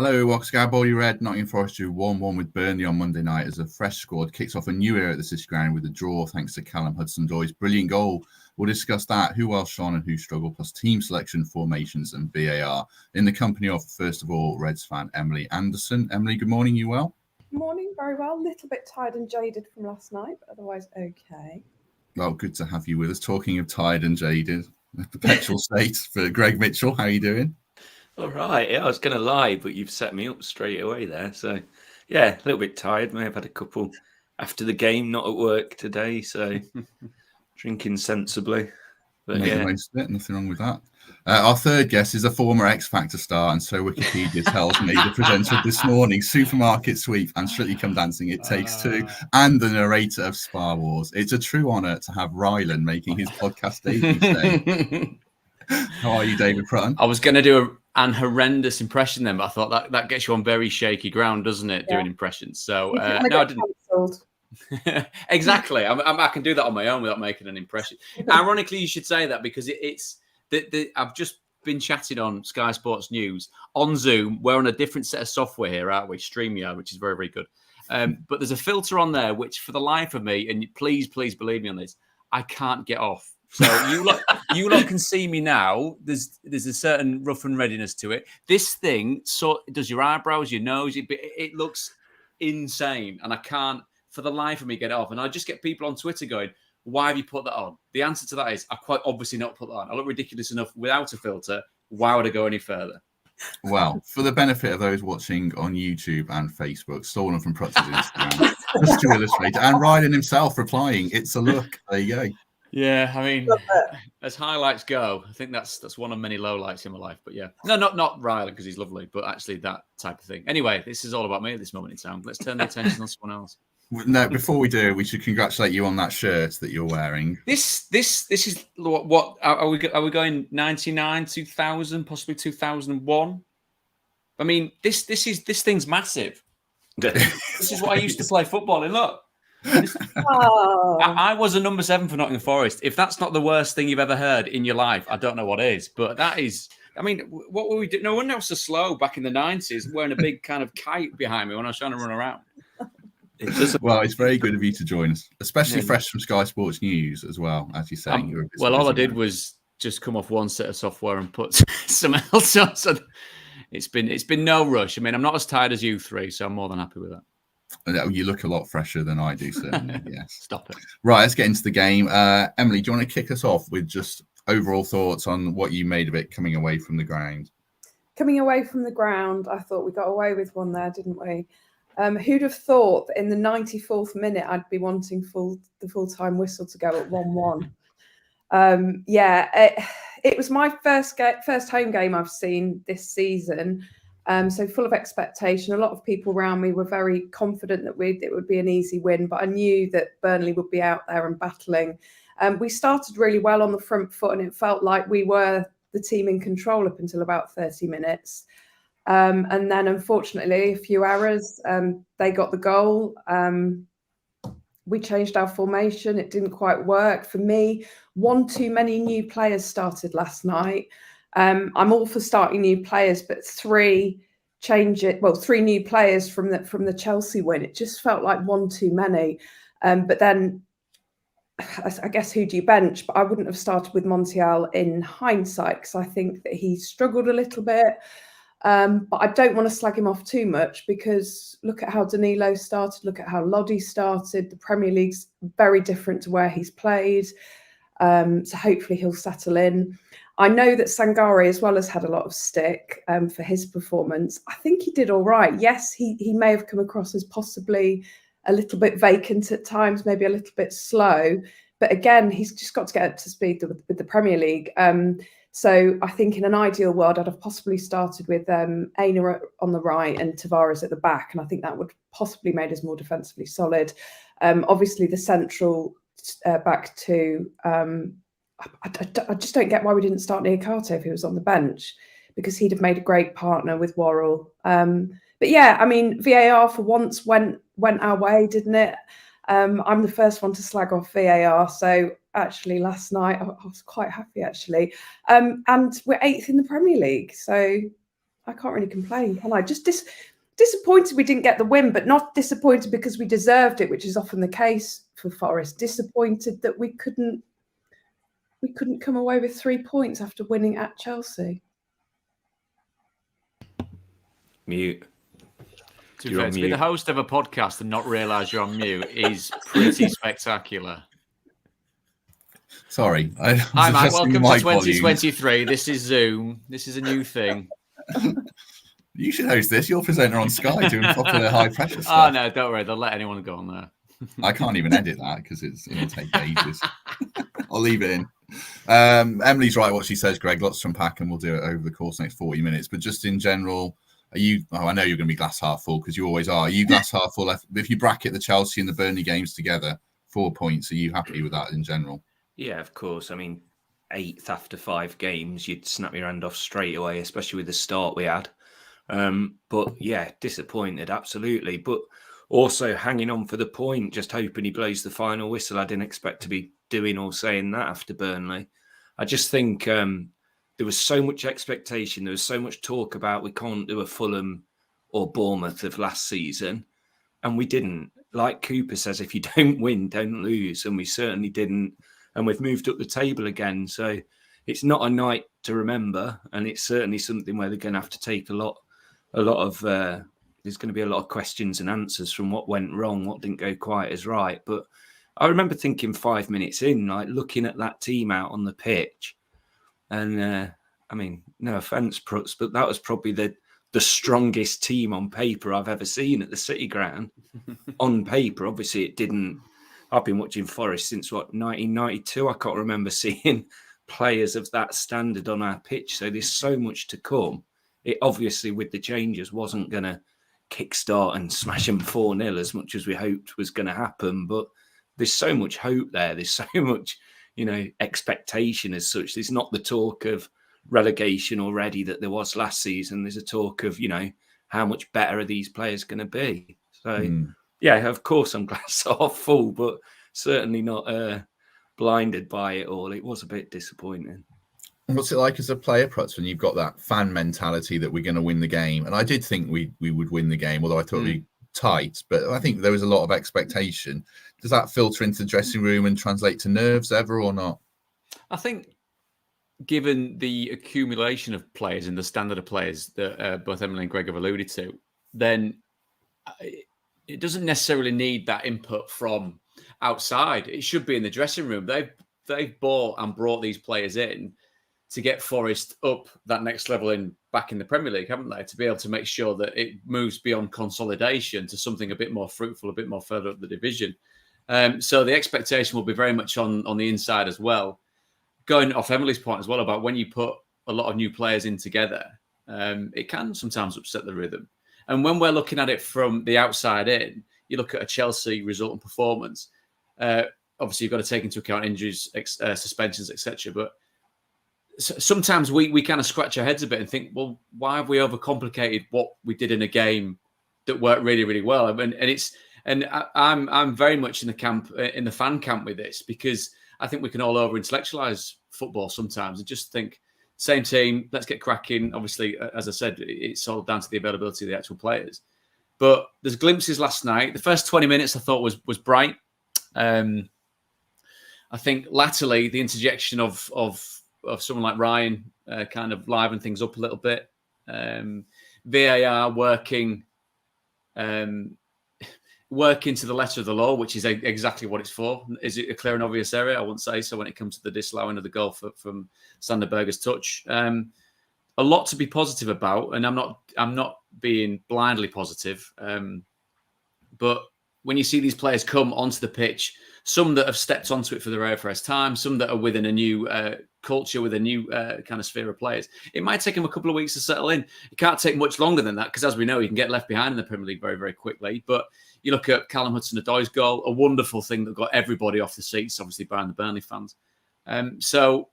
Hello, Oxgab, you Red. Nottingham Forest drew 1-1 with Burnley on Monday night as a fresh squad kicks off a new era at the City Ground with a draw thanks to Callum Hudson-Odoi's brilliant goal. We'll discuss that, who well shone and who struggled, plus team selection, formations and VAR. In the company of, first of all, Reds fan Emily Anderson. Emily, good morning, you well? Morning, very well. A little bit tired and jaded from last night, but otherwise okay. Well, good to have you with us. Talking of tired and jaded, the perpetual state for Greg Mitchell. How are you doing? All right. Yeah, I was going to lie, but you've set me up straight away there. So, yeah, a little bit tired. May have had a couple after the game, not at work today. So, drinking sensibly. But Make the most of it. Nothing wrong with that. Our third guest is a former X Factor star, and so Wikipedia tells me, the presenter of this morning, Supermarket Sweep and Strictly Come Dancing, It Takes Two, and the narrator of Spa Wars. It's a true honour to have Rylan making his podcast debut today. How are you, David Prutton? I was going to do an horrendous impression then, but I thought that gets you on very shaky ground, doesn't it, doing impressions? So, no, I didn't. Exactly. I can do that on my own without making an impression. Ironically, you should say that because it's I've just been chatting on Sky Sports News on Zoom. We're on a different set of software here, aren't we? StreamYard, which is very, very good. But there's a filter on there, which for the life of me, and please believe me on this, I can't get off. So you lot can see me now. There's a certain rough and readiness to it. This thing it does your eyebrows, your nose. It looks insane, and I can't for the life of me get it off. And I just get people on Twitter going, "Why have you put that on?" The answer to that is, I quite obviously not put that on. I look ridiculous enough without a filter. Why would I go any further? Well, for the benefit of those watching on YouTube and Facebook, stolen from Prutton's Instagram, just to illustrate, and Ryan himself replying, "It's a look." There you go. Yeah, I mean, as highlights go, I think that's one of many lowlights in my life. But yeah, no, not Riley because he's lovely, but actually that type of thing. Anyway, this is all about me at this moment in time. Let's turn the attention on someone else. No, before we do, we should congratulate you on that shirt that you're wearing. This is what are we going 99, 2000, possibly 2001? I mean, this thing's massive. This is what I used to play football in. Look. I was a number 7 for Nottingham Forest. If that's not the worst thing you've ever heard in your life, I don't know what is. But that is, I mean, what were we doing? No one else was so slow back in the 90s, wearing a big kind of kite behind me when I was trying to run around. Well, it's very good of you to join us, especially fresh from Sky Sports News as well, as you say. Well, all I did was just come off one set of software and put something else on. So it's been no rush. I mean, I'm not as tired as you three, so I'm more than happy with that. You look a lot fresher than I do, certainly. Yes. Stop it. Right, let's get into the game. Emily, do you want to kick us off with just overall thoughts on what you made of it coming away from the ground? Coming away from the ground, I thought we got away with one there, didn't we? Who'd have thought that in the 94th minute I'd be wanting the full-time whistle to go at 1-1? It was my first home game I've seen this season. So full of expectation. A lot of people around me were very confident that it would be an easy win, but I knew that Burnley would be out there and battling. We started really well on the front foot, and it felt like we were the team in control up until about 30 minutes. And then, unfortunately, a few errors. They got the goal. We changed our formation. It didn't quite work. For me, one too many new players started last night. I'm all for starting new players, but three new players from the Chelsea win. It just felt like one too many. But then, I guess, who do you bench? But I wouldn't have started with Montiel in hindsight because I think that he struggled a little bit. But I don't want to slag him off too much because look at how Danilo started. Look at how Lodi started. The Premier League's very different to where he's played. So hopefully he'll settle in. I know that Sangare as well has had a lot of stick for his performance. I think he did all right. Yes, he may have come across as possibly a little bit vacant at times, maybe a little bit slow. But again, he's just got to get up to speed with the Premier League. So I think in an ideal world, I'd have possibly started with Aina on the right and Tavares at the back. And I think that would possibly made us more defensively solid. Obviously, the central back two, I just don't get why we didn't start Niakate if he was on the bench, because he'd have made a great partner with Worrell. But yeah, I mean, VAR for once went our way, didn't it? I'm the first one to slag off VAR. So actually last night I was quite happy actually. And we're 8th in the Premier League. So I can't really complain, can I? Just disappointed we didn't get the win, but not disappointed because we deserved it, which is often the case for Forest. Disappointed that we couldn't come away with 3 points after winning at Chelsea. Mute. To be the host of a podcast and not realise you're on mute is pretty spectacular. Sorry. Hi, Mike. Welcome to 2023. This is Zoom. This is a new thing. You should host this. You're presenter on Sky doing proper high-pressure stuff. Oh, no, don't worry. They'll let anyone go on there. I can't even edit that because it'll take ages. I'll leave it in. Emily's right what she says, Greg. Lots to unpack, and we'll do it over the course of the next 40 minutes. But just in general, are you... Oh, I know you're going to be glass half full because you always are. Are you glass half full? If you bracket the Chelsea and the Burnley games together, 4 points, are you happy with that in general? Yeah, of course. I mean, 8th after 5 games, you'd snap your hand off straight away, especially with the start we had. But yeah, disappointed, absolutely. But also hanging on for the point, just hoping he blows the final whistle. I didn't expect to be doing or saying that after Burnley. I just think there was so much expectation. There was so much talk about we can't do a Fulham or Bournemouth of last season. And we didn't. Like Cooper says, if you don't win, don't lose. And we certainly didn't. And we've moved up the table again. So it's not a night to remember. And it's certainly something where they're going to have to take a lot of, there's going to be a lot of questions and answers from what went wrong, what didn't go quite as right. But I remember thinking 5 minutes in, like looking at that team out on the pitch. And I mean, no offence, Prutz, but that was probably the strongest team on paper I've ever seen at the City Ground. On paper, obviously it didn't. I've been watching Forest since, 1992? I can't remember seeing players of that standard on our pitch. So there's so much to come. It obviously, with the changes, wasn't going to kickstart and smash them 4-0 as much as we hoped was going to happen. But there's so much hope there. There's so much, expectation as such. There's not the talk of relegation already that there was last season. There's a talk of, how much better are these players going to be? So... Yeah, of course I'm glass half full, but certainly not blinded by it all. It was a bit disappointing. What's it like as a player, Prutz, when you've got that fan mentality that we're going to win the game? And I did think we would win the game, although I thought it'd be tight. But I think there was a lot of expectation. Does that filter into the dressing room and translate to nerves ever or not? I think given the accumulation of players and the standard of players that both Emily and Greg have alluded to, then... it doesn't necessarily need that input from outside. It should be in the dressing room. They've bought and brought these players in to get Forest up that next level back in the Premier League, haven't they? To be able to make sure that it moves beyond consolidation to something a bit more fruitful, a bit more further up the division. So the expectation will be very much on the inside as well. Going off Emily's point as well about when you put a lot of new players in together, it can sometimes upset the rhythm. And when we're looking at it from the outside in, you look at a Chelsea result and performance. Obviously, you've got to take into account injuries, suspensions, etc. But sometimes we kind of scratch our heads a bit and think, well, why have we overcomplicated what we did in a game that worked really, really well? I'm very much in the fan camp with this, because I think we can all over-intellectualize football sometimes and just think, same team, let's get cracking. Obviously, as I said, it's all down to the availability of the actual players. But there's glimpses last night. The first 20 minutes I thought was bright. I think latterly the interjection of someone like Ryan kind of livened things up a little bit. VAR working to the letter of the law, which is exactly what it's for. Is it a clear and obvious area? I wouldn't say so when it comes to the disallowing of the goal from Sander Berge's touch. A lot to be positive about, and I'm not being blindly positive. But when you see these players come onto the pitch, some that have stepped onto it for the very first time, some that are within a new culture, with a new kind of sphere of players, it might take them a couple of weeks to settle in. It can't take much longer than that, because as we know, you can get left behind in the Premier League very, very quickly. But you look at Callum Hudson-Odoi's goal, a wonderful thing that got everybody off the seats, obviously barring the Burnley fans. So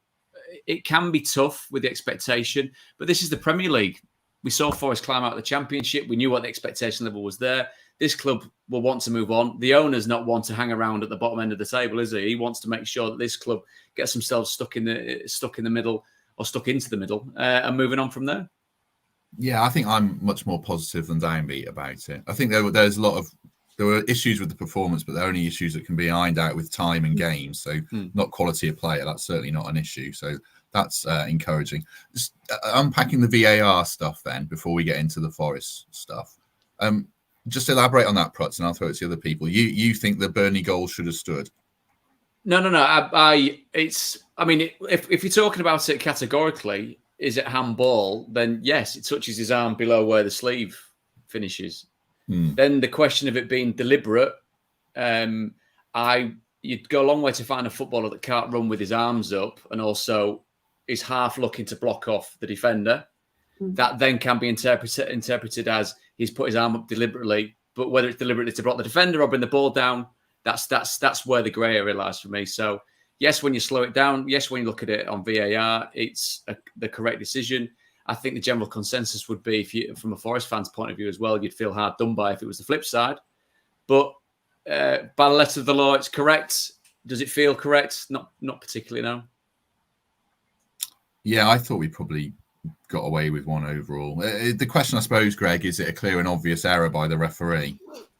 it can be tough with the expectation, but this is the Premier League. We saw Forest climb out of the Championship. We knew what the expectation level was there. This club will want to move on. The owner's not want to hang around at the bottom end of the table, is he? He wants to make sure that this club gets themselves stuck in the middle, or stuck into the middle, and moving on from there. Yeah, I think I'm much more positive than downbeat about it. I think there were issues with the performance, but they're only issues that can be ironed out with time and games. So not quality of player. That's certainly not an issue. So that's encouraging. Just unpacking the VAR stuff then before we get into the Forest stuff. Just elaborate on that, Prutz, and I'll throw it to other people. You think the Burnley goal should have stood? No. If you're talking about it categorically, is it handball? Then yes, it touches his arm below where the sleeve finishes. Then the question of it being deliberate, you'd go a long way to find a footballer that can't run with his arms up and also is half looking to block off the defender. That then can be interpreted as he's put his arm up deliberately, but whether it's deliberately to block the defender or bring the ball down, that's where the grey area lies for me. So yes, when you slow it down, yes, when you look at it on VAR, it's the correct decision. I think the general consensus would be, from a Forest fan's point of view as well, you'd feel hard done by if it was the flip side. But by the letter of the law, it's correct. Does it feel correct? Not particularly, no. Yeah, I thought we probably got away with one overall. The question, I suppose, Greg, is it a clear and obvious error by the referee?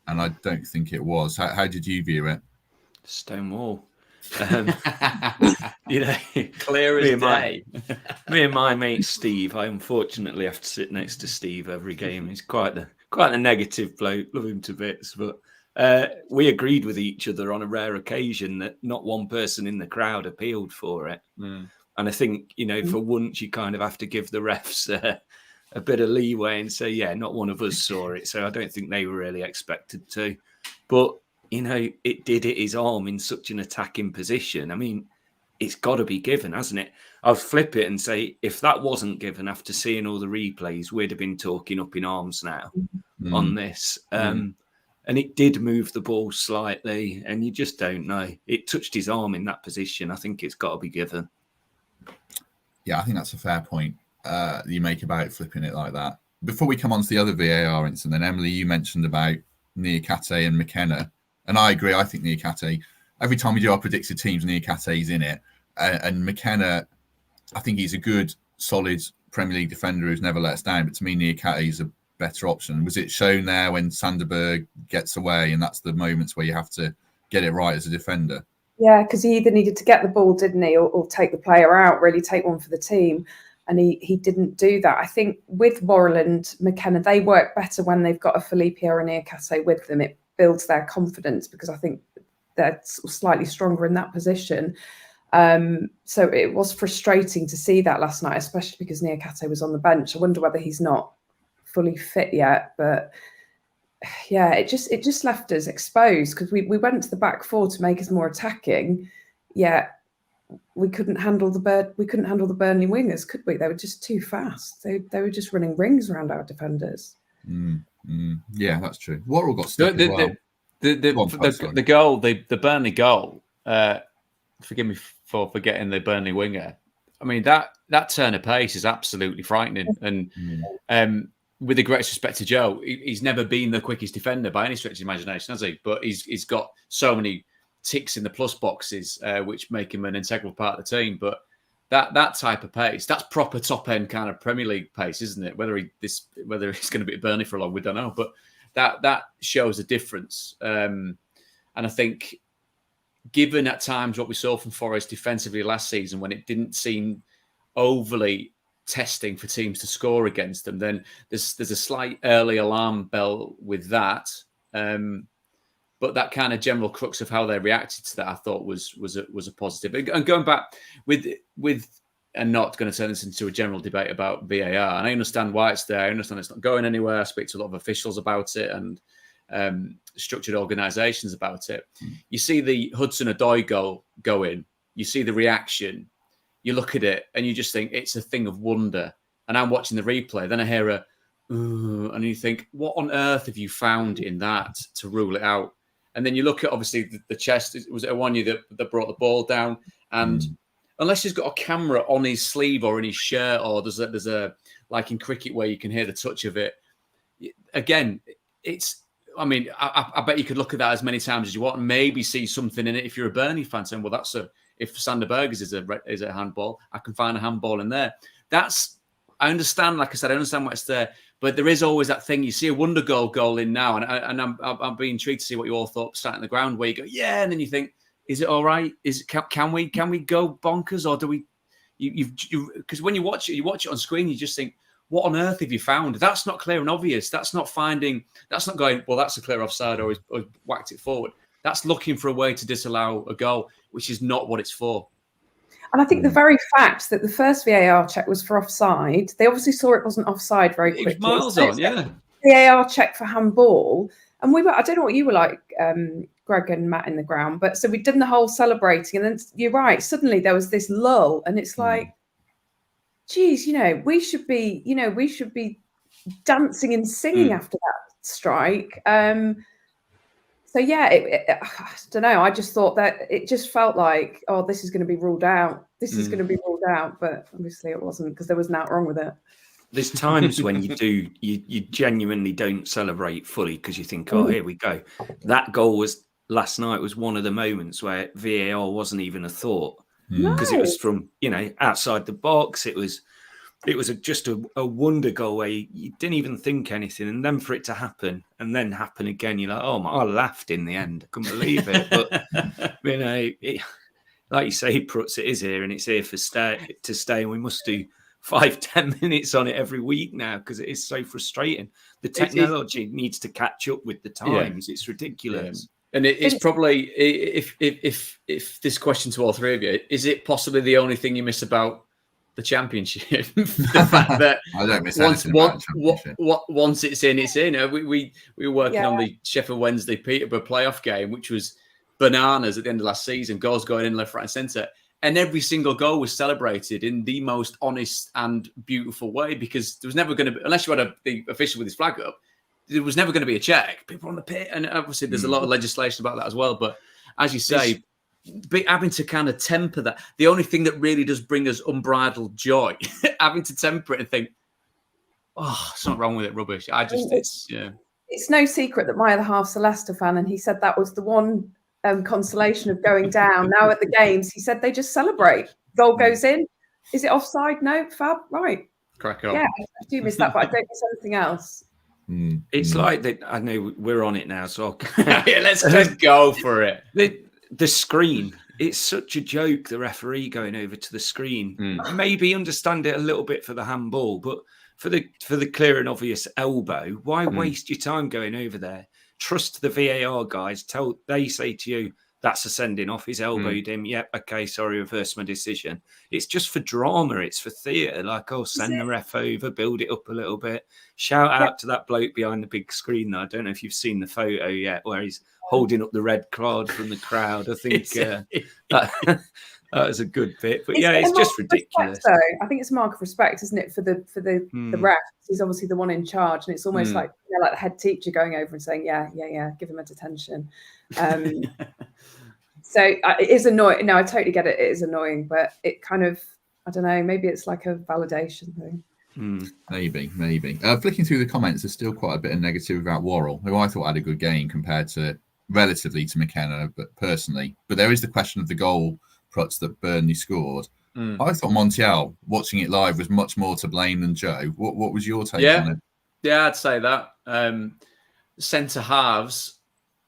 And I don't think it was. How did you view it? Stonewall. Clear as day. Me and my mate Steve, I unfortunately have to sit next to Steve every game. He's quite a negative bloke. Love him to bits, but we agreed with each other on a rare occasion that not one person in the crowd appealed for it. And I think, for once you kind of have to give the refs a bit of leeway and say, yeah, not one of us saw it. So I don't think they were really expected to. But, it did hit his arm in such an attacking position. I mean, it's got to be given, hasn't it? I'll flip it and say, if that wasn't given after seeing all the replays, we'd have been talking up in arms now on this. And it did move the ball slightly, and you just don't know. It touched his arm in that position. I think it's got to be given. Yeah, I think that's a fair point you make about flipping it like that. Before we come on to the other VAR incident, then Emily, you mentioned about Niakate and McKenna. And I agree. I think Niakate, every time we do our predicted teams, Niakate's in it. And McKenna, I think he's a good, solid Premier League defender who's never let us down. But to me, Niakate's a better option. Was it shown there when Sanderberg gets away, and that's the moments where you have to get it right as a defender? Yeah, because he either needed to get the ball, didn't he, or take the player out, really take one for the team. And he didn't do that. I think with Worrell and McKenna, they work better when they've got a Felipe or a Niakate with them. It builds their confidence because I think they're slightly stronger in that position. So it was frustrating to see that last night, especially because Niakate was on the bench. I wonder whether he's not fully fit yet, but yeah, it just left us exposed because we went to the back four to make us more attacking. Yeah, we couldn't handle the Burnley wingers, could we? They were just too fast. They were just running rings around our defenders. Yeah, that's true. Worrell got stuck as well. The goal, the Burnley goal. Forgive me for forgetting the Burnley winger. I mean, that turn of pace is absolutely frightening. And with the greatest respect to Joe, he's never been the quickest defender by any stretch of the imagination, has he? But he's got so many ticks in the plus boxes, which make him an integral part of the team. But that type of pace, that's proper top end kind of Premier League pace, isn't it? Whether he's going to be at Burnley for long, we don't know. But that shows a difference. And I think, given at times what we saw from Forest defensively last season, when it didn't seem overly testing for teams to score against them, then there's a slight early alarm bell with that. But that kind of general crux of how they reacted to that, I thought was a positive. And going back with and not going to turn this into a general debate about VAR. And I understand why it's there. I understand it's not going anywhere. I speak to a lot of officials about it and structured organisations about it. You see the Hudson-Odoi goal go in. You see the reaction. You look at it and you just think it's a thing of wonder. And I'm watching the replay. Then I hear and you think, what on earth have you found in that to rule it out? And then you look at, obviously, the chest. Was it Iwanya that brought the ball down? And unless he's got a camera on his sleeve or in his shirt, or there's a like in cricket where you can hear the touch of it. Again, it's. I mean, I bet you could look at that as many times as you want and maybe see something in it. If you're a Burnley fan saying, well, if Sanderberg's is a handball, I can find a handball in there. That's I understand, like I said, I understand what's there, but there is always that thing. You see a wonder goal in now, and I'm being intrigued to see what you all thought starting the ground, where you go, yeah, and then you think, is it all right? Can we go bonkers, or do we? Because when you watch it on screen, you just think, what on earth have you found? That's not clear and obvious. That's not going, well, that's a clear offside, or he's whacked it forward. That's looking for a way to disallow a goal, which is not what it's for. And I think the very fact that the first VAR check was for offside, they obviously saw it wasn't offside very quickly. It was miles on, yeah. VAR check for handball. And I don't know what you were like, Greg and Matt in the ground, but so we did the whole celebrating. And then you're right, suddenly there was this lull. And it's like, geez, we should be dancing and singing after that strike. So yeah, I don't know. I just thought that it just felt like, oh, this is going to be ruled out. This is going to be ruled out, but obviously it wasn't, because there was nothing wrong with it. There's times when you genuinely don't celebrate fully because you think, oh, here we go. That goal last night was one of the moments where VAR wasn't even a thought, because it was from outside the box. It was just a wonder goal where you didn't even think anything, and then for it to happen and then happen again, you're like, oh my! I laughed in the end. I couldn't believe it. But like you say, Prutz, it is here, and it's here to stay, and we must do 5-10 minutes on it every week now, because it is so frustrating. The technology needs to catch up with the times. It's ridiculous. And it's probably, if this question to all three of you, is it possibly the only thing you miss about the championship? The fact that I don't miss anything about the championship. Once it's in, it's in. We were working on the Sheffield Wednesday Peterborough playoff game, which was bananas at the end of last season. Goals going in left, right, and centre, and every single goal was celebrated in the most honest and beautiful way, because there was never going to be, unless you had the official with his flag up, there was never going to be a check. People on the pit, and obviously there's a lot of legislation about that as well. But as you say, having to kind of temper that, the only thing that really does bring us unbridled joy, having to temper it and think, oh, something wrong with it, rubbish. It's no secret that my other half's a Leicester fan, and he said that was the one consolation of going down. Now at the games, he said they just celebrate. Goal goes in. Is it offside? No, fab, right. Crack on. Yeah, I do miss that, but I don't miss anything else. It's like that. I know we're on it now, so let's just go for it. The screen, it's such a joke, the referee going over to the screen. Maybe understand it a little bit for the handball, but for the clear and obvious elbow, why waste your time going over there? Trust the VAR guys. They say to you, that's a sending off. He's elbowed him. Yep, okay, sorry, reverse my decision. It's just for drama. It's for theatre. Like, send the ref over, build it up a little bit. Shout out to that bloke behind the big screen. I don't know if you've seen the photo yet, where he's holding up the red card from the crowd. I think that was a good bit. But it's just ridiculous. Respect, I think it's a mark of respect, isn't it, for the ref? He's obviously the one in charge, and it's almost like the head teacher going over and saying, yeah, give him a detention. So it is annoying. No, I totally get it. It is annoying, but it kind of, I don't know, maybe it's like a validation thing. Maybe. Flicking through the comments, there's still quite a bit of negative about Worrell, who I thought had a good game compared to relatively to McKenna, but personally. But there is the question of the goal, Prutz, that Burnley scored. I thought Montiel, watching it live, was much more to blame than Joe. What was your take on it? Yeah, I'd say that. Centre halves,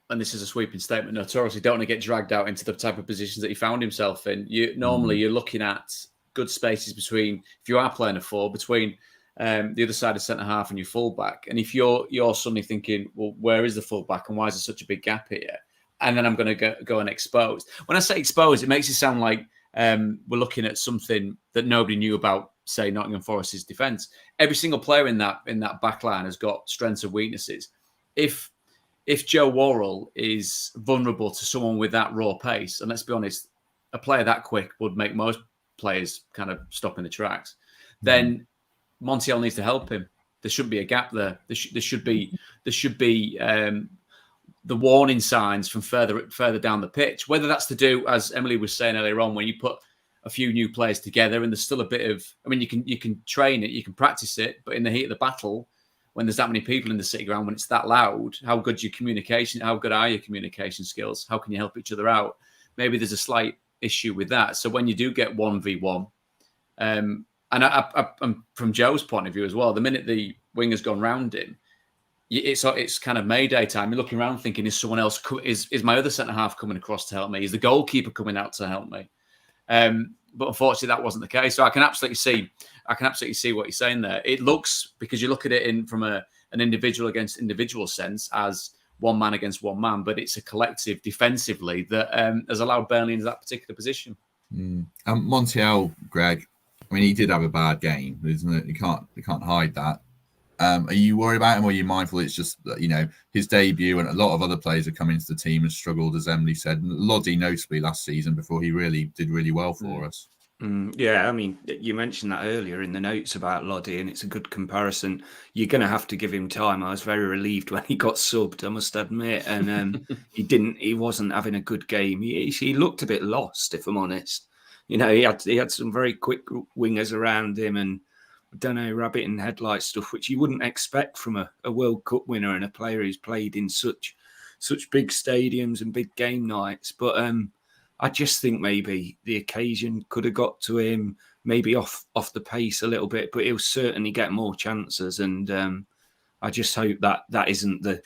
and this is a sweeping statement, notoriously don't want to get dragged out into the type of positions that he found himself in. Normally you're looking at good spaces between, if you are playing a four, between the other side of centre half and your fullback. And if you're suddenly thinking, well, where is the fullback and why is there such a big gap here? And then I'm going to go and expose. When I say expose, it makes it sound like we're looking at something that nobody knew about, say, Nottingham Forest's defence. Every single player in that back line has got strengths and weaknesses. If Joe Worrell is vulnerable to someone with that raw pace, and let's be honest, a player that quick would make most players kind of stop in the tracks, then Montiel needs to help him. There shouldn't be a gap there. There should be the warning signs from further down the pitch. Whether that's to do, as Emily was saying earlier on, when you put a few new players together and there's still a bit of, I mean, you can train it, you can practice it, but in the heat of the battle, when there's that many people in the city ground, when it's that loud, how good are your communication skills? How can you help each other out? Maybe there's a slight issue with that. So when you do get 1v1, And from Joe's point of view as well, the minute the winger's gone round him, it's kind of Mayday time. You're looking around thinking, is someone else? Is my other centre half coming across to help me? Is the goalkeeper coming out to help me? But unfortunately, that wasn't the case. So I can absolutely see what you're saying there. It looks, because you look at it from an individual against individual sense, as one man against one man, but it's a collective defensively that has allowed Burnley into that particular position. Montiel, Greg, I mean, he did have a bad game, isn't it? You can't hide that. Are you worried about him, or are you mindful it's just that, his debut, and a lot of other players have come into the team and struggled, as Emily said, and Loddy notably last season before he really did really well for us. Yeah, I mean, you mentioned that earlier in the notes about Loddy, and it's a good comparison. You're going to have to give him time. I was very relieved when he got subbed, I must admit, and he wasn't having a good game. He looked a bit lost, if I'm honest. He had some very quick wingers around him, and I don't know, rabbit in headlight stuff, which you wouldn't expect from a World Cup winner and a player who's played in such big stadiums and big game nights. But I just think maybe the occasion could have got to him, maybe off the pace a little bit, but he'll certainly get more chances. And I just hope that isn't the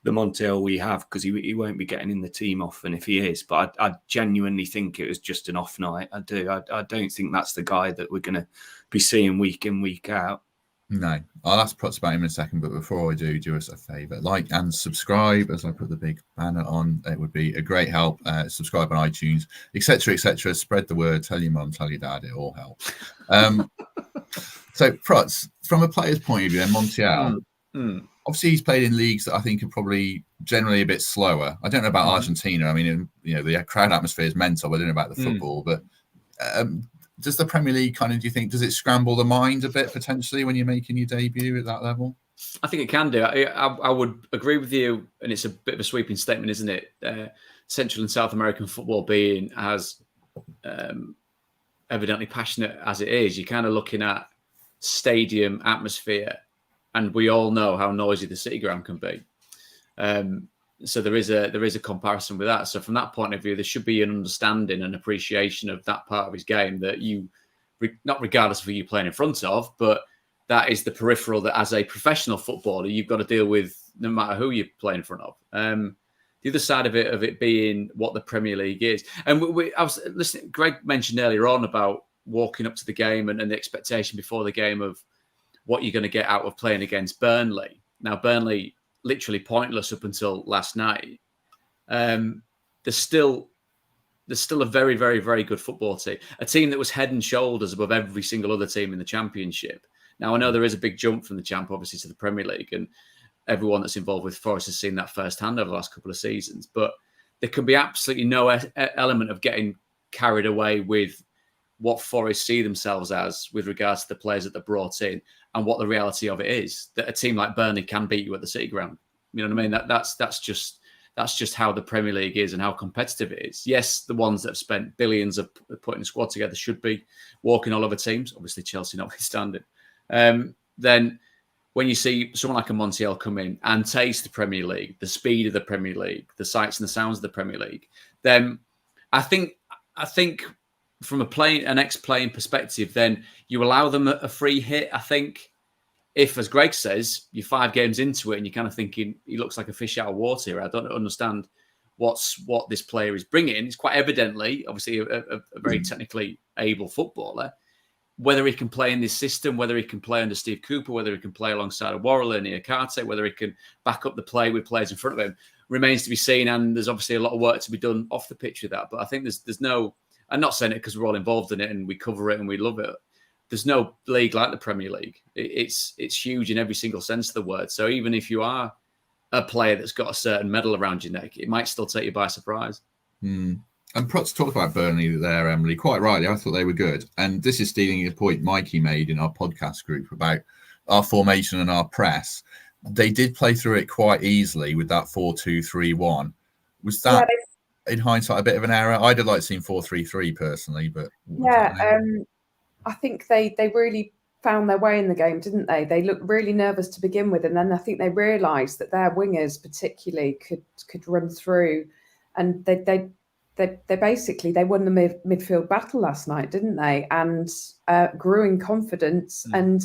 Montiel we have, because he won't be getting in the team often if he is. But I genuinely think it was just an off night. I do. I don't think that's the guy that we're going to be seeing week in, week out. No, I'll ask Prutz about him in a second, but before I do us a favour, like and subscribe. As I put the big banner on, it would be a great help. Subscribe on iTunes, etc., etc. Spread the word. Tell your mum, tell your dad. It all helps. So, Prutz, from a player's point of view, then Montiel, obviously he's played in leagues that I think are probably generally a bit slower. I don't know about Argentina. I mean, the crowd atmosphere is mental. I don't know about the football, but does the Premier League do you think, does it scramble the mind a bit potentially when you're making your debut at that level? I think it can do. I would agree with you, and it's a bit of a sweeping statement, isn't it? Central and South American football being as evidently passionate as it is, you're kind of looking at stadium atmosphere, and we all know how noisy the City Ground can be. So there is a comparison with that. So from that point of view, there should be an understanding and appreciation of that part of his game that you, not regardless of who you're playing in front of, but that is the peripheral that as a professional footballer, you've got to deal with no matter who you're playing in front of. The other side of it being what the Premier League is. And I was listening, Greg mentioned earlier on about walking up to the game and the expectation before the game of what you're going to get out of playing against Burnley. Now, Burnley, literally pointless up until last night. There's still a very, very, very good football team. A team that was head and shoulders above every single other team in the Championship. Now, I know there is a big jump from the Champ, obviously, to the Premier League, and everyone that's involved with Forest has seen that firsthand over the last couple of seasons. But there can be absolutely no element of getting carried away with what Forest see themselves as with regards to the players that they're brought in and what the reality of it is, that a team like Burnley can beat you at the City Ground. You know what I mean? That's just how the Premier League is and how competitive it is. Yes, the ones that have spent billions of putting a squad together should be walking all over teams, obviously Chelsea notwithstanding. Then when you see someone like a Montiel come in and taste the Premier League, the speed of the Premier League, the sights and the sounds of the Premier League, then I think from an ex-playing perspective, then you allow them a free hit. I think if, as Greg says, you're 5 games into it and you're kind of thinking, he looks like a fish out of water here. I don't understand what this player is bringing. It's quite evidently, obviously, a very technically able footballer. Whether he can play in this system, whether he can play under Steve Cooper, whether he can play alongside a Worrell and Iakate, whether he can back up the play with players in front of him, remains to be seen. And there's obviously a lot of work to be done off the pitch with that. But I think there's no... I'm not saying it because we're all involved in it and we cover it and we love it. There's no league like the Premier League. It's huge in every single sense of the word. So even if you are a player that's got a certain medal around your neck, it might still take you by surprise. And Prutz talked about Burnley there, Emily, quite rightly. I thought they were good. And this is stealing a point Mikey made in our podcast group about our formation and our press. They did play through it quite easily with that 4-2-3-1. Was that... in hindsight, a bit of an error? I'd have liked seeing 4-3-3 personally, but I think they really found their way in the game, didn't they? They looked really nervous to begin with, and then I think they realised that their wingers particularly could run through, and they they won the midfield battle last night, didn't they? And grew in confidence, and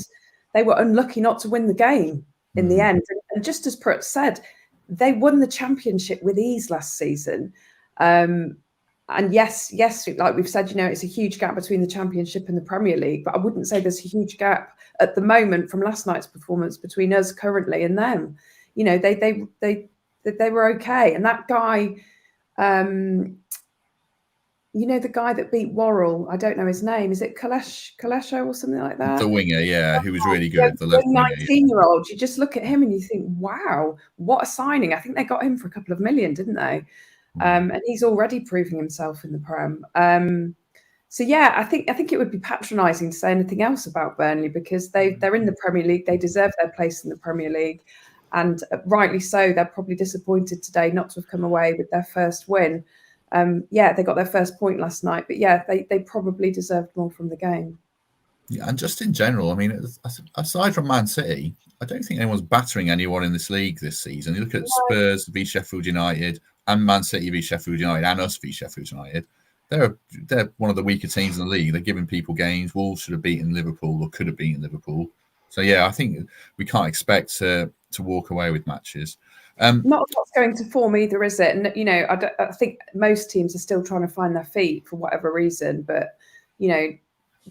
they were unlucky not to win the game in the end. And just as Prut said, they won the championship with ease last season. And yes, like we've said, it's a huge gap between the Championship and the Premier League, but I wouldn't say there's a huge gap at the moment from last night's performance between us currently and them. They were okay. And that guy, the guy that beat Worrell, I don't know his name. Is it Kalesho or something like that? The winger, yeah, who was really good. The left 19-year-old. You just look at him and you think, wow, what a signing. I think they got him for a couple of million, didn't they? And he's already proving himself in the Prem. So yeah, I think it would be patronising to say anything else about Burnley, because they're in the Premier League. They deserve their place in the Premier League, and rightly so. They're probably disappointed today not to have come away with their first win. They got their first point last night, but yeah, they probably deserved more from the game. Yeah, and just in general, I mean, aside from Man City, I don't think anyone's battering anyone in this league this season. You look at Spurs v Sheffield United, and Man City v Sheffield United, and us v Sheffield United. They're one of the weaker teams in the league. They're giving people games. Wolves should have beaten Liverpool, or could have beaten Liverpool. So yeah, I think we can't expect to walk away with matches. Not what's going to form either, is it? And I think most teams are still trying to find their feet for whatever reason. But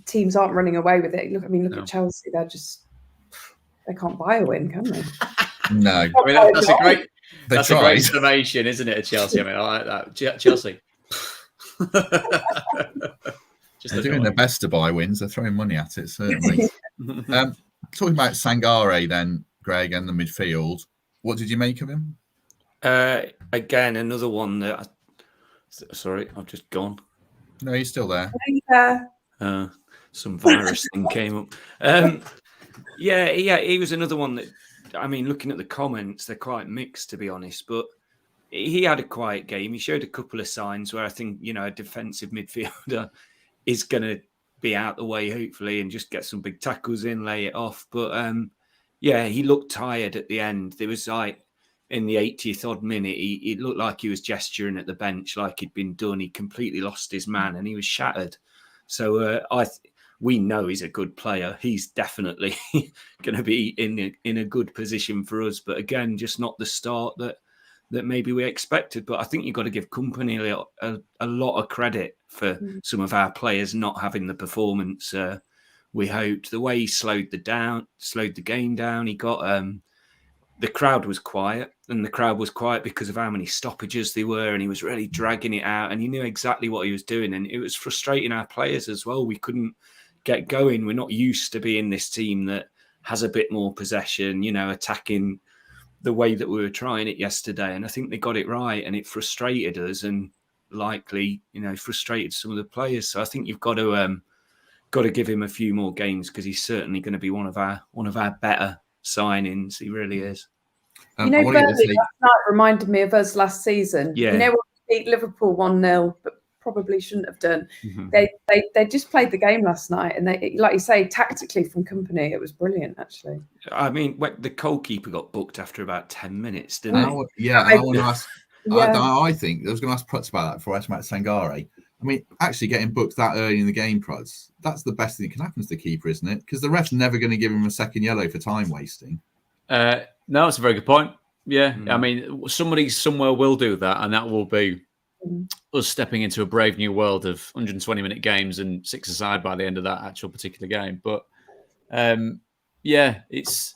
teams aren't running away with it. Look at Chelsea. They can't buy a win, can they? No, I mean, that's a great. That's a great summation, isn't it, at Chelsea? I mean, I like that. Chelsea. They're doing their best to buy wins. They're throwing money at it, certainly. Talking about Sangare then, Greg, and the midfield. What did you make of him? Again, another one that... Sorry, I've just gone. No, he's still there. Some virus thing came up. Yeah, he was another one that... I mean, looking at the comments, they're quite mixed, to be honest. But he had a quiet game. He showed a couple of signs where I think, a defensive midfielder is going to be out the way, hopefully, and just get some big tackles in, lay it off. But, he looked tired at the end. There was like, in the 80th odd minute, he looked like he was gesturing at the bench like he'd been done. He completely lost his man and he was shattered. So we know he's a good player. He's definitely going to be in a good position for us. But again, just not the start that maybe we expected. But I think you've got to give company a lot of credit for some of our players not having the performance we hoped. The way he slowed the game down. He got the crowd was quiet, and the crowd was quiet because of how many stoppages there were, and he was really dragging it out, and he knew exactly what he was doing, and it was frustrating our players as well. We couldn't get going. We're not used to being this team that has a bit more possession, attacking the way that we were trying it yesterday. And I think they got it right, and it frustrated us, and likely, frustrated some of the players. So I think you've got to give him a few more games, because he's certainly going to be one of our better signings. He really is. Burnley last night reminded me of us last season. Yeah. When we beat Liverpool 1-0, but probably shouldn't have done. Mm-hmm. They just played the game last night, and they, like you say, tactically from company, it was brilliant, actually. I mean, the goalkeeper got booked after about 10 minutes, didn't he? I want to ask. I think I was going to ask Prutz about that before I asked about Sangare. I mean, actually getting booked that early in the game, Prutz, that's the best thing that can happen to the keeper, isn't it? Because the ref's never going to give him a second yellow for time wasting. No, it's a very good point. Yeah, I mean, somebody somewhere will do that, and that will be us stepping into a brave new world of 120-minute games and 6-a-side by the end of that actual particular game. But it's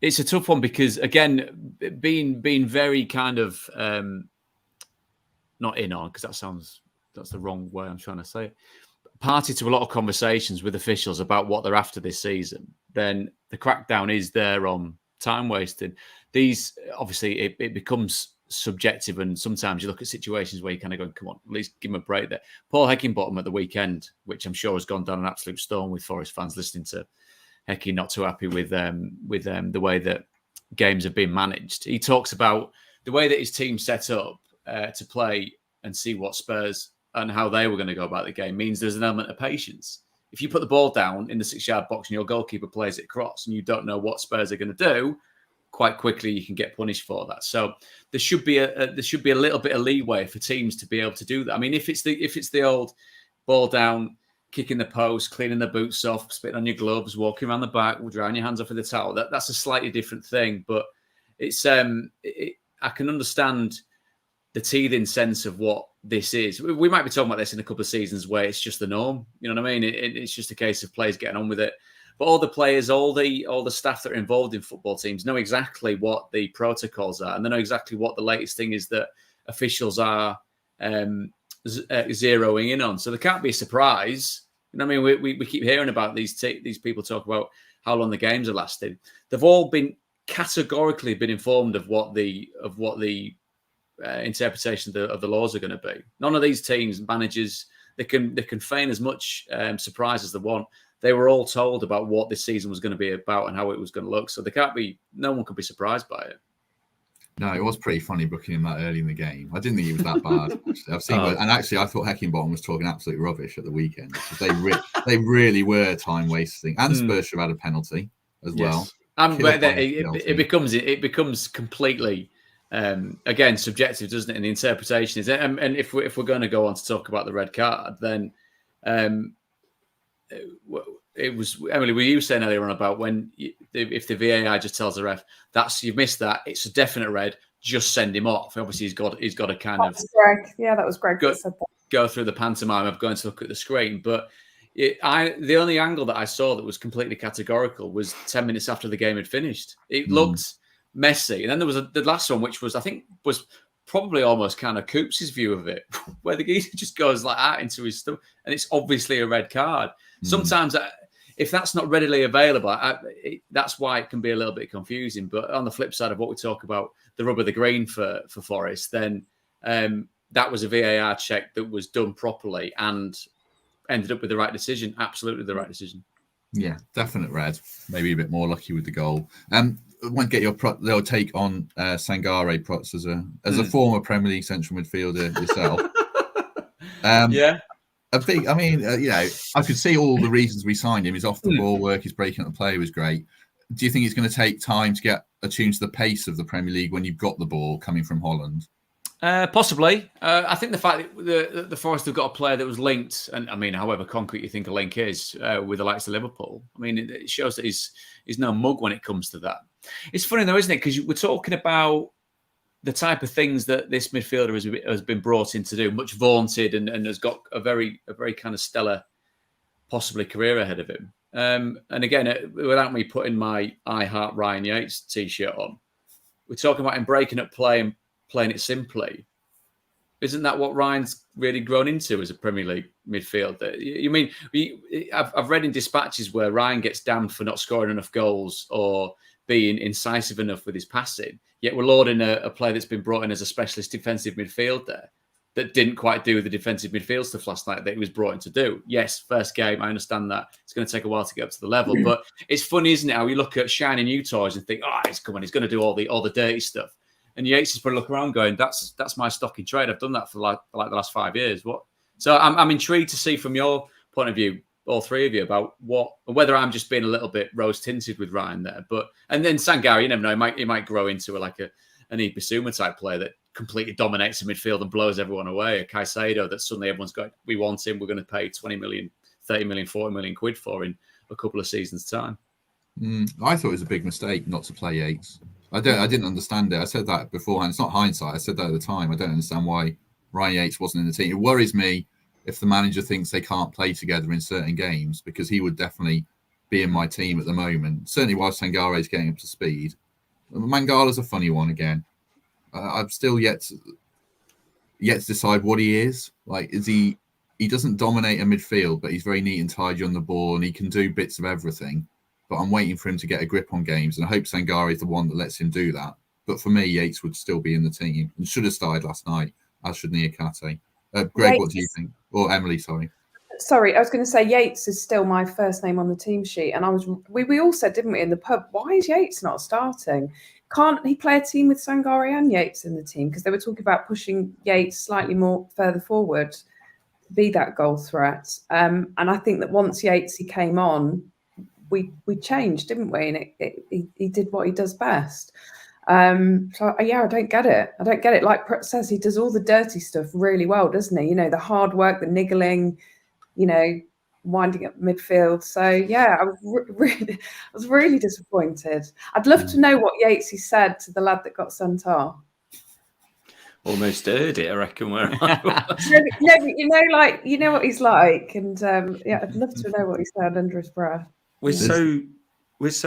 a tough one, because again, being very kind of not in on, because that's the wrong way I'm trying to say it, party to a lot of conversations with officials about what they're after this season, then the crackdown is there on time wasted. These, obviously, it becomes subjective, and sometimes you look at situations where you kind of go, come on, at least give him a break there. Paul Heckingbottom at the weekend, which I'm sure has gone down an absolute storm with Forest fans listening to Hecky not too happy with the way that games have been managed. He talks about the way that his team set up to play and see what Spurs and how they were going to go about the game means there's an element of patience. If you put the ball down in the 6-yard box and your goalkeeper plays it across and you don't know what Spurs are going to do, quite quickly you can get punished for that. So there should be a little bit of leeway for teams to be able to do that. I mean, if it's the old ball down, kicking the post, cleaning the boots off, spitting on your gloves, walking around the back, drying your hands off with a towel, that's a slightly different thing. But it's I can understand the teething sense of what this is. We might be talking about this in a couple of seasons where it's just the norm. You know what I mean? It's just a case of players getting on with it. But all the players, all the staff that are involved in football teams know exactly what the protocols are, and they know exactly what the latest thing is that officials are zeroing in on. So there can't be a surprise. You know what I mean? We keep hearing about these people talk about how long the games are lasting. They've all been categorically been informed of what the interpretation of the laws are going to be. None of these teams, managers, they can feign as much surprise as they want. They were all told about what this season was going to be about and how it was going to look. So no one could be surprised by it. No, it was pretty funny booking him that early in the game. I didn't think he was that bad. I've seen, and actually, I thought Heckingbottom was talking absolute rubbish at the weekend. They really were time wasting, and Spurs should have had a penalty as well. But it becomes completely again subjective, doesn't it? And the interpretation is, and if we're going to go on to talk about the red card, then it was Emily. Were you saying earlier on about if the VAR just tells the ref you've missed that, it's a definite red, just send him off. Obviously, he's got to kind of Greg. Yeah, that was Greg. Go through the pantomime of going to look at the screen, but. The only angle that I saw that was completely categorical was 10 minutes after the game had finished. It looked messy. And then there was the last one, which was, I think, was probably almost kind of Coops' view of it, where the geezer just goes like that into his stomach. And it's obviously a red card. Sometimes, if that's not readily available, that's why it can be a little bit confusing. But on the flip side of what we talk about, the rub of the green for Forest, then that was a VAR check that was done properly and ended up with the right decision. Absolutely the right decision. Yeah, definite red. Maybe a bit more lucky with the goal. I want to get your take on Sangare, Prots, as a former Premier League central midfielder yourself. I could see all the reasons we signed him. His off the ball work, his breaking up the play was great. Do you think it's going to take time to get attuned to the pace of the Premier League when you've got the ball coming from Holland? Possibly. I think the fact that the Forest have got a player that was linked, and I mean, however concrete you think a link is, with the likes of Liverpool, I mean, it shows that he's no mug when it comes to that. It's funny though, isn't it? Because we're talking about the type of things that this midfielder has been brought in to do, much vaunted, and has got a very kind of stellar, possibly career ahead of him. And again, without me putting my I Heart Ryan Yates t-shirt on, we're talking about him breaking up play and playing it simply. Isn't that what Ryan's really grown into as a Premier League midfielder? You mean, I've read in dispatches where Ryan gets damned for not scoring enough goals or being incisive enough with his passing, yet we're lauding a player that's been brought in as a specialist defensive midfielder that didn't quite do the defensive midfield stuff last night that he was brought in to do. Yes, first game, I understand that. It's going to take a while to get up to the level, but it's funny, isn't it, how you look at shiny new toys and think, he's coming, he's going to do all the dirty stuff. And Yates is probably looking around going, that's my stock in trade. I've done that for like the last 5 years. What? So I'm intrigued to see from your point of view, all three of you, about whether I'm just being a little bit rose tinted with Ryan there. And then Sangare, you never know, he might grow into an Ibrahim type player that completely dominates the midfield and blows everyone away. A Caicedo that suddenly everyone's going, we want him. We're going to pay 20 million, 30 million, 40 million quid for in a couple of seasons' time. I thought it was a big mistake not to play Yates. I didn't understand it. I said that beforehand. It's not hindsight. I said that at the time. I don't understand why Ryan Yates wasn't in the team. It worries me if the manager thinks they can't play together in certain games, because he would definitely be in my team at the moment. Certainly while Sangare is getting up to speed. Mangala's a funny one again. I've still yet to decide what he is. Like, is he doesn't dominate a midfield, but he's very neat and tidy on the ball, and he can do bits of everything. But I'm waiting for him to get a grip on games, and I hope Sangare is the one that lets him do that. But for me, Yates would still be in the team and should have started last night, as should Niakate. Greg, Yates. What do you think? Or Emily, sorry. Sorry, I was going to say Yates is still my first name on the team sheet, and we all said, didn't we, in the pub, why is Yates not starting? Can't he play a team with Sangare and Yates in the team? Because they were talking about pushing Yates slightly more further forward to be that goal threat. And I think that once he came on, we changed, didn't we? And he did what he does best. So yeah, I don't get it. Like Prut says, he does all the dirty stuff really well, doesn't he? The hard work, the niggling, winding up midfield. So yeah, I was really disappointed. I'd love to know what Yatesy said to the lad that got sent off. Almost heard it, I reckon. Where I was. You know what he's like, and yeah, I'd love to know what he said under his breath. We're so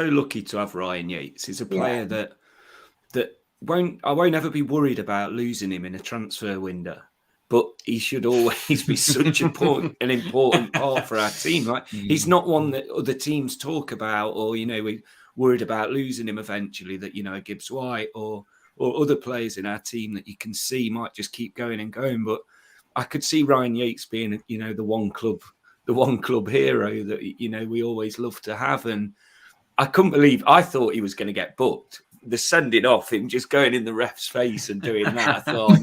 lucky to have Ryan Yates. He's a player that I won't ever be worried about losing him in a transfer window. But he should always be such an important part for our team. Like he's not one that other teams talk about, or we're worried about losing him eventually. That a Gibbs-White or other players in our team that you can see might just keep going and going. But I could see Ryan Yates being, the one club hero that we always love to have. And I couldn't believe. I thought he was going to get booked. The sending off, him just going in the ref's face and doing that. I thought,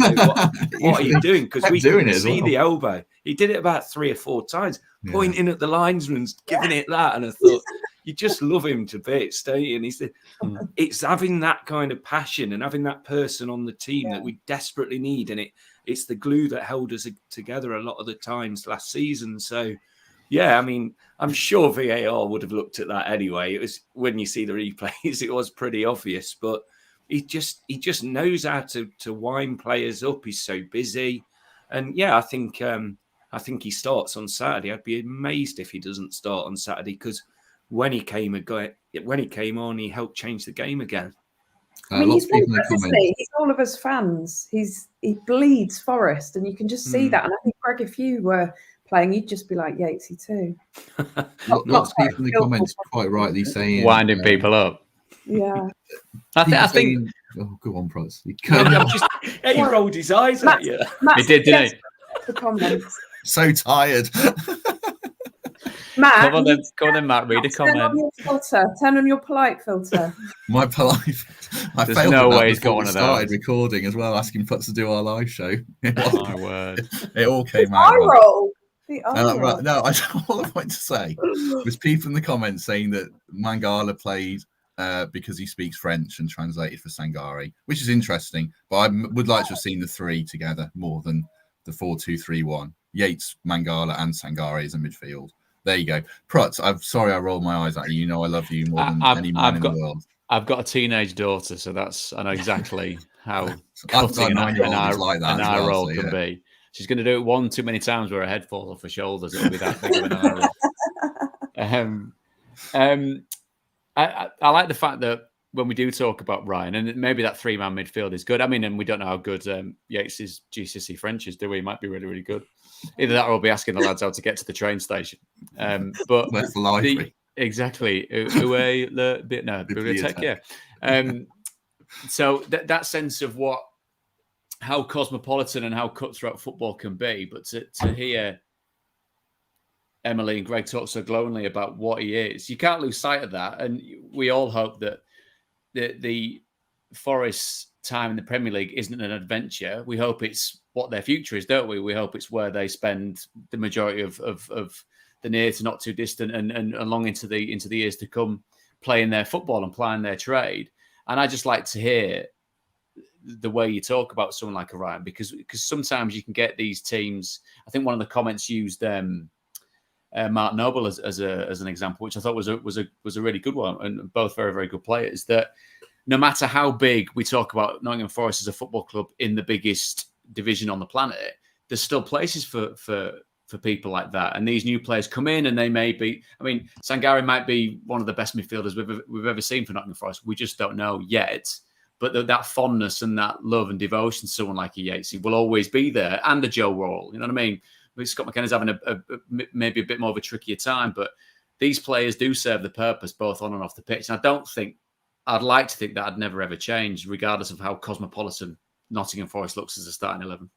what are you doing? Because we couldn't see the elbow. He did it about 3 or 4 times, pointing at the linesman, giving it that. And I thought, you just love him to bits, don't you? And it's having that kind of passion and having that person on the team that we desperately need. And it's the glue that held us together a lot of the times last season. So, yeah, I mean, I'm sure VAR would have looked at that anyway. It was when you see the replays, it was pretty obvious. But he just knows how to wind players up. He's so busy, and yeah, I think he starts on Saturday. I'd be amazed if he doesn't start on Saturday because when he came on, he helped change the game again. I mean, he's all of us fans. He bleeds Forest, and you can just see that. And I think, Greg, if you were playing, you'd just be like Yatesy too. Lots of people in the comments quite rightly saying winding people up. Yeah, I think. Oh, go on, Prutz. He rolled his eyes at you. He did, didn't he? The comments. So tired. Matt, come on then, Matt. Read a comment. Turn on your polite filter. My polite. There's no way he's going to that. Started recording as well, asking Prutz to do our live show. Oh, my word! It all came out. Right. No, all I wanted to say was people in the comments saying that Mangala played because he speaks French and translated for Sangare, which is interesting. But I would like to have seen the 3 together more than the 4-2-3-1. Yates, Mangala, and Sangare as a midfield. There you go. Prutz, I'm sorry I rolled my eyes at you. I love you more than any man in the world. I've got a teenage daughter, so I know exactly how cutting an eye roll can be. She's going to do it one too many times where her head falls off her shoulders. It'll be that big of an eye roll. I like the fact that when we do talk about Ryan, and maybe that 3-man midfield is good. I mean, and we don't know how good Yates' GCSE French is, do we? He might be really, really good. Either that or we'll be asking the lads how to get to the train station. But that's the library. Exactly. So that sense of how cosmopolitan and how cutthroat football can be, but to hear Emily and Greg talk so glowingly about what he is, you can't lose sight of that. And we all hope that the Forest time in the Premier League isn't an adventure. We hope it's what their future is, don't we? We hope it's where they spend the majority of the near to not too distant and long into the years to come playing their football and playing their trade. And I just like to hear the way you talk about someone like Orion, because sometimes you can get these teams. I think one of the comments used Mark Noble as an example, which I thought was a really good one, and both very, very good players. That no matter how big we talk about Nottingham Forest as a football club in the biggest division on the planet, there's still places for people like that. And these new players come in and they may be, I mean, Sangare might be one of the best midfielders we've ever seen for Nottingham Forest. We just don't know yet. But that fondness and that love and devotion to someone like a Yatesy will always be there. And the Joe Worrell, you know what I mean? Scott McKenna's having maybe a bit more of a trickier time, but these players do serve the purpose both on and off the pitch. And I'd like to think that I'd never ever change, regardless of how cosmopolitan Nottingham Forest looks as a starting 11.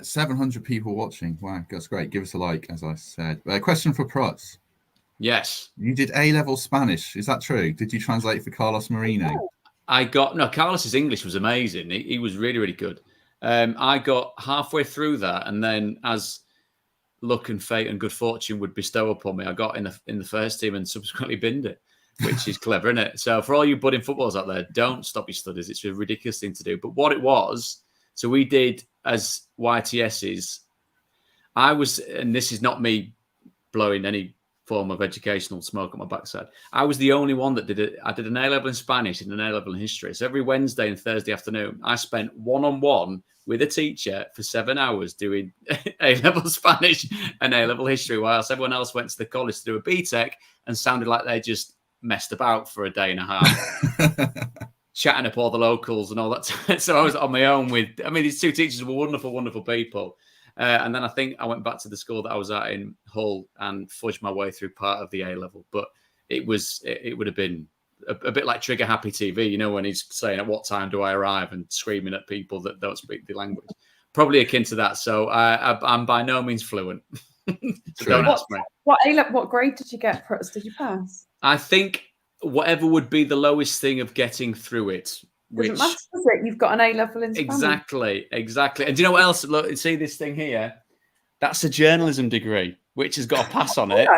700 people watching. Wow, that's great. Give us a like, as I said. Question for Prutz. Yes. You did A-level Spanish. Is that true? Did you translate for Carlos Marino? Carlos's English was amazing. He was really, really good. I got halfway through that, and then as luck and fate and good fortune would bestow upon me, I got in the first team and subsequently binned it, which is clever, isn't it? So for all you budding footballers out there, don't stop your studies. It's a ridiculous thing to do. But what it was, so we did as YTSs, I was, and this is not me blowing any form of educational smoke on my backside, I was the only one that did it. I did an A-level in Spanish and an A-level in history. So every Wednesday and Thursday afternoon, I spent one-on-one with a teacher for 7 hours doing A-level Spanish and A-level history, whilst everyone else went to the college to do a BTEC and sounded like they just messed about for a day and a half, chatting up all the locals and all that. So I was on my own with, I mean, these two teachers were wonderful, wonderful people. And then I think I went back to the school that I was at in Hull and fudged my way through part of the A-level. But it would have been a bit like Trigger Happy TV, you know, when he's saying, at what time do I arrive, and screaming at people that don't speak the language. Probably akin to that. So I'm by no means fluent. So don't ask me. What grade did you get? Did you pass? I think whatever would be the lowest thing of getting through it. Doesn't matter, does it? You've got an A-level in Spanish. Exactly. And do you know what else? Look, see this thing here? That's a journalism degree, which has got a pass on it.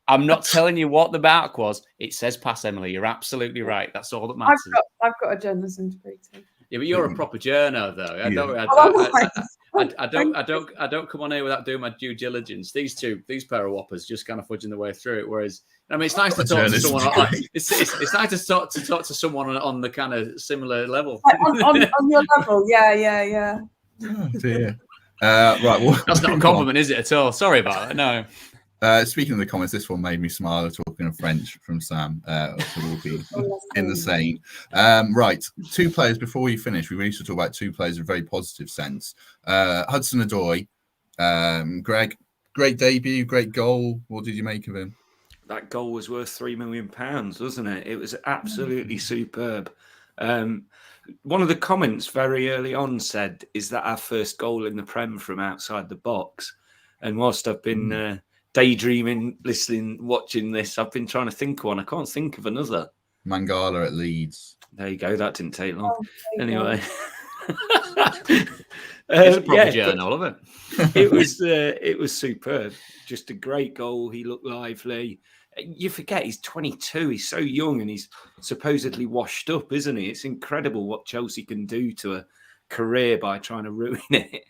I'm not telling you what the mark was. It says pass, Emily. You're absolutely right. That's all that matters. I've got a journalism degree too. Yeah, but you're a proper journo, though. I don't come on here without doing my due diligence. These pair of whoppers just kind of fudging their way through it. Whereas, I mean, it's nice to talk to someone. It's nice to talk to someone on the kind of similar level. on your level, yeah. Oh dear. Right, well, that's not a compliment, is it at all? Sorry about that. No. Speaking of the comments, this one made me smile. Talking of French from Sam, so we'll be in the same. Right, two players before we finish. We need to talk about two players in a very positive sense. Hudson-Odoi, Greg, great debut, great goal. What did you make of him? That goal was worth £3 million, wasn't it? It was absolutely superb. One of the comments very early on said, "Is that our first goal in the Prem from outside the box?" And whilst I've been daydreaming, listening, watching this, I've been trying to think of one. I can't think of another. Mangala at Leeds. There you go. That didn't take long. Anyway. It's a proper journal of it. It was superb. Just a great goal. He looked lively. You forget he's 22. He's so young and he's supposedly washed up, isn't he? It's incredible what Chelsea can do to a career by trying to ruin it.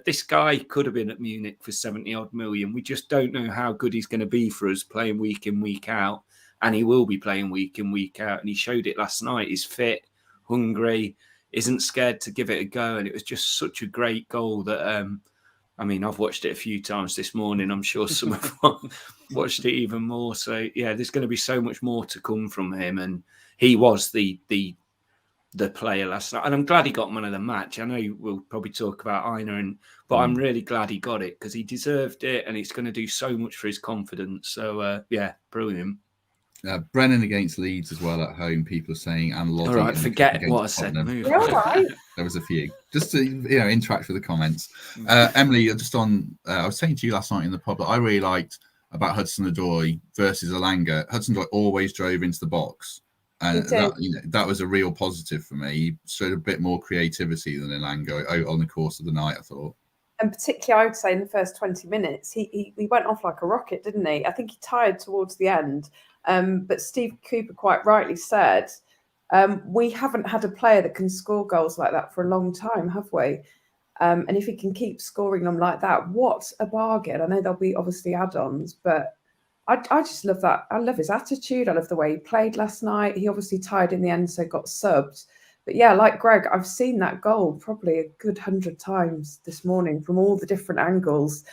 This guy could have been at Munich for 70-odd million. We just don't know how good he's going to be for us playing week in, week out. And he will be playing week in, week out. And he showed it last night. He's fit, hungry, isn't scared to give it a go. And it was just such a great goal that, I mean, I've watched it a few times this morning. I'm sure some have watched it even more. So, yeah, there's going to be so much more to come from him. And he was the player last night. And I'm glad he got man of the match. I know we'll probably talk about Aina, but I'm really glad he got it because he deserved it and it's going to do so much for his confidence. So, yeah, brilliant. Brennan against Leeds as well at home. People are saying, and Lottie. All right, forget what I said. Move on. There was a few. Just to interact with the comments. Emily, just on. I was saying to you last night in the pub that I really liked about Hudson-Odoi versus Elanga. Hudson-Odoi always drove into the box, and that was a real positive for me. He showed a bit more creativity than Elanga on the course of the night, I thought. And particularly, I would say in the first 20 minutes, he went off like a rocket, didn't he? I think he tired towards the end. But Steve Cooper quite rightly said, we haven't had a player that can score goals like that for a long time, have we? And if he can keep scoring them like that, what a bargain. I know there'll be obviously add-ons, but I just love that. I love his attitude. I love the way he played last night. He obviously tired in the end, so got subbed. But yeah, like Greg, I've seen that goal probably a good 100 times this morning from all the different angles.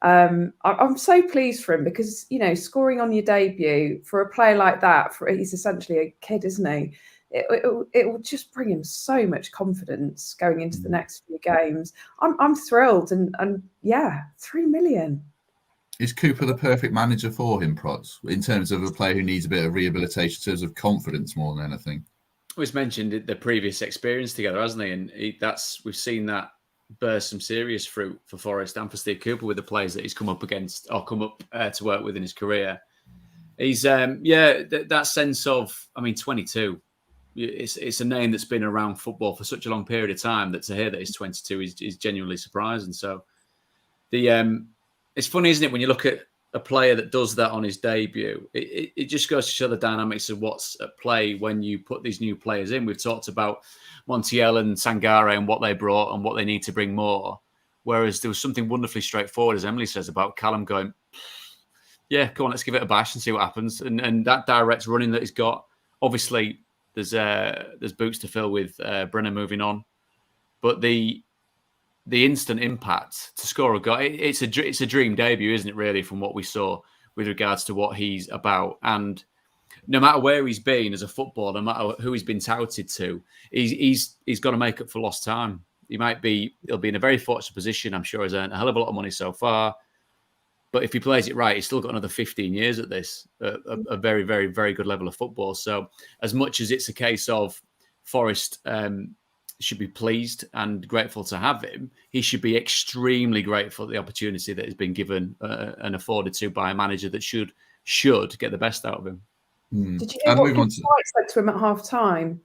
I'm so pleased for him because, scoring on your debut for a player like that, he's essentially a kid, isn't he? It will just bring him so much confidence going into the next few games. I'm thrilled and yeah, 3 million. Is Cooper the perfect manager for him, Prods, in terms of a player who needs a bit of rehabilitation, in terms of confidence more than anything? We've mentioned the previous experience together, hasn't he? And we've seen that bear some serious fruit for Forest and for Steve Cooper with the players that he's come up against or come up to work with in his career. He's that sense of, 22. It's a name that's been around football for such a long period of time that to hear that he's 22 is genuinely surprising. So it's funny, isn't it, when you look at a player that does that on his debut? It just goes to show the dynamics of what's at play when you put these new players in. We've talked about Montiel and Sangare and what they brought and what they need to bring more. Whereas there was something wonderfully straightforward, as Emily says, about Callum going, yeah, come on, let's give it a bash and see what happens. And that direct running that he's got, obviously there's boots to fill with Brenner moving on. But the instant impact to score a goal, it's a dream debut, isn't it, really, from what we saw with regards to what he's about. And no matter where he's been as a footballer, no matter who he's been touted to, he's got to make up for lost time. He'll be in a very fortunate position. I'm sure he's earned a hell of a lot of money so far. But if he plays it right, he's still got another 15 years at this, a very, very, very good level of football. So as much as it's a case of Forest should be pleased and grateful to have him, he should be extremely grateful for the opportunity that has been given and afforded to by a manager that should get the best out of him. Did you hear what Gibbs-White said to him at half-time?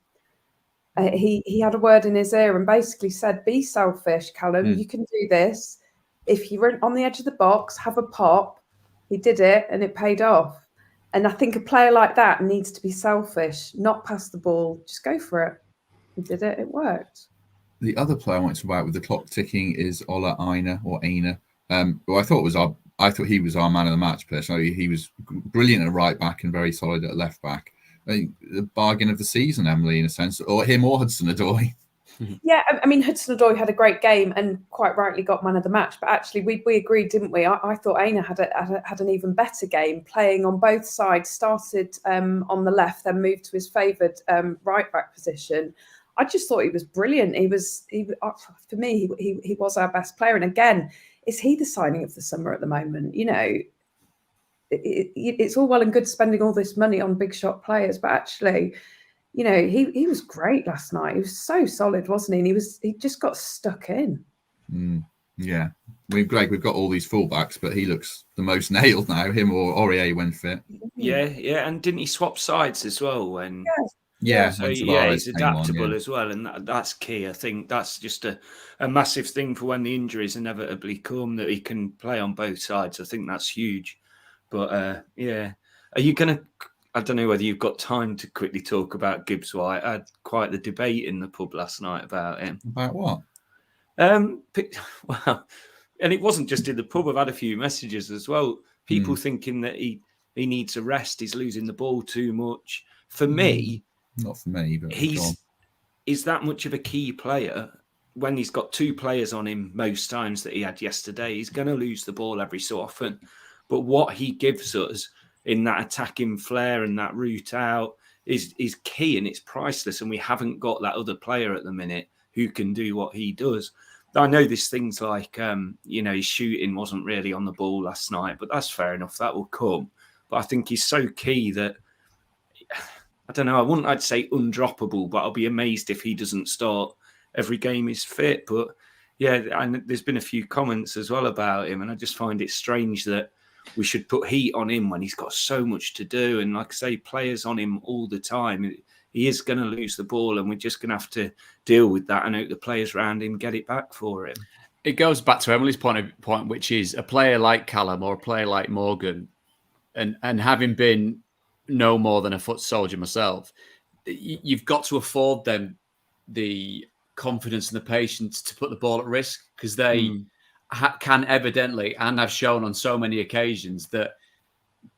He had a word in his ear and basically said, be selfish, Callum. You can do this. If you're on the edge of the box, have a pop. He did it and it paid off. And I think a player like that needs to be selfish, not pass the ball, just go for it. He did it, it worked. The other player I want to talk about with the clock ticking is Ola Aina or Aina. Well, I thought he was our man of the match personally. He was brilliant at right back and very solid at left back. I think the bargain of the season, Emily, in a sense, or him or Hudson-Odoi. Yeah, I mean, Hudson-Odoi had a great game and quite rightly got man of the match. But actually, we agreed, didn't we? I thought Aina had an even better game, playing on both sides. Started on the left, then moved to his favoured right back position. I just thought he was brilliant. For me, he was our best player. And again, is he the signing of the summer at the moment? You know, it's all well and good spending all this money on big shot players, but actually, you know, he was great last night. He was so solid, wasn't he? And he just got stuck in. Yeah, we've got all these fullbacks, but he looks the most nailed now. Him or Aurier when fit. Yeah, and didn't he swap sides as well when? Yeah, so he's adaptable as well, and that's key. I think that's just a massive thing for when the injuries inevitably come, that he can play on both sides. I think that's huge. But are you going to? I don't know whether you've got time to quickly talk about Gibbs-White. I had quite the debate in the pub last night about him. About what? Well, and it wasn't just in the pub. I've had a few messages as well. People thinking that he needs a rest. He's losing the ball too much. For me, not for me, but he's that much of a key player. When he's got two players on him most times that he had yesterday, he's going to lose the ball every so often. But what he gives us in that attacking flair and that route out is key, and it's priceless. And we haven't got that other player at the minute who can do what he does. I know there's things like, his shooting wasn't really on the ball last night, but that's fair enough. That will come. But I think he's so key that, I don't know, I'd say undroppable, but I'll be amazed if he doesn't start every game he's fit. But yeah, and there's been a few comments as well about him, and I just find it strange that we should put heat on him when he's got so much to do. And like I say, players on him all the time. He is going to lose the ball, and we're just going to have to deal with that and hope the players around him get it back for him. It goes back to Emily's point, which is a player like Callum or a player like Morgan, and having been no more than a foot soldier myself, you've got to afford them the confidence and the patience to put the ball at risk, because they can evidently, and have shown on so many occasions, that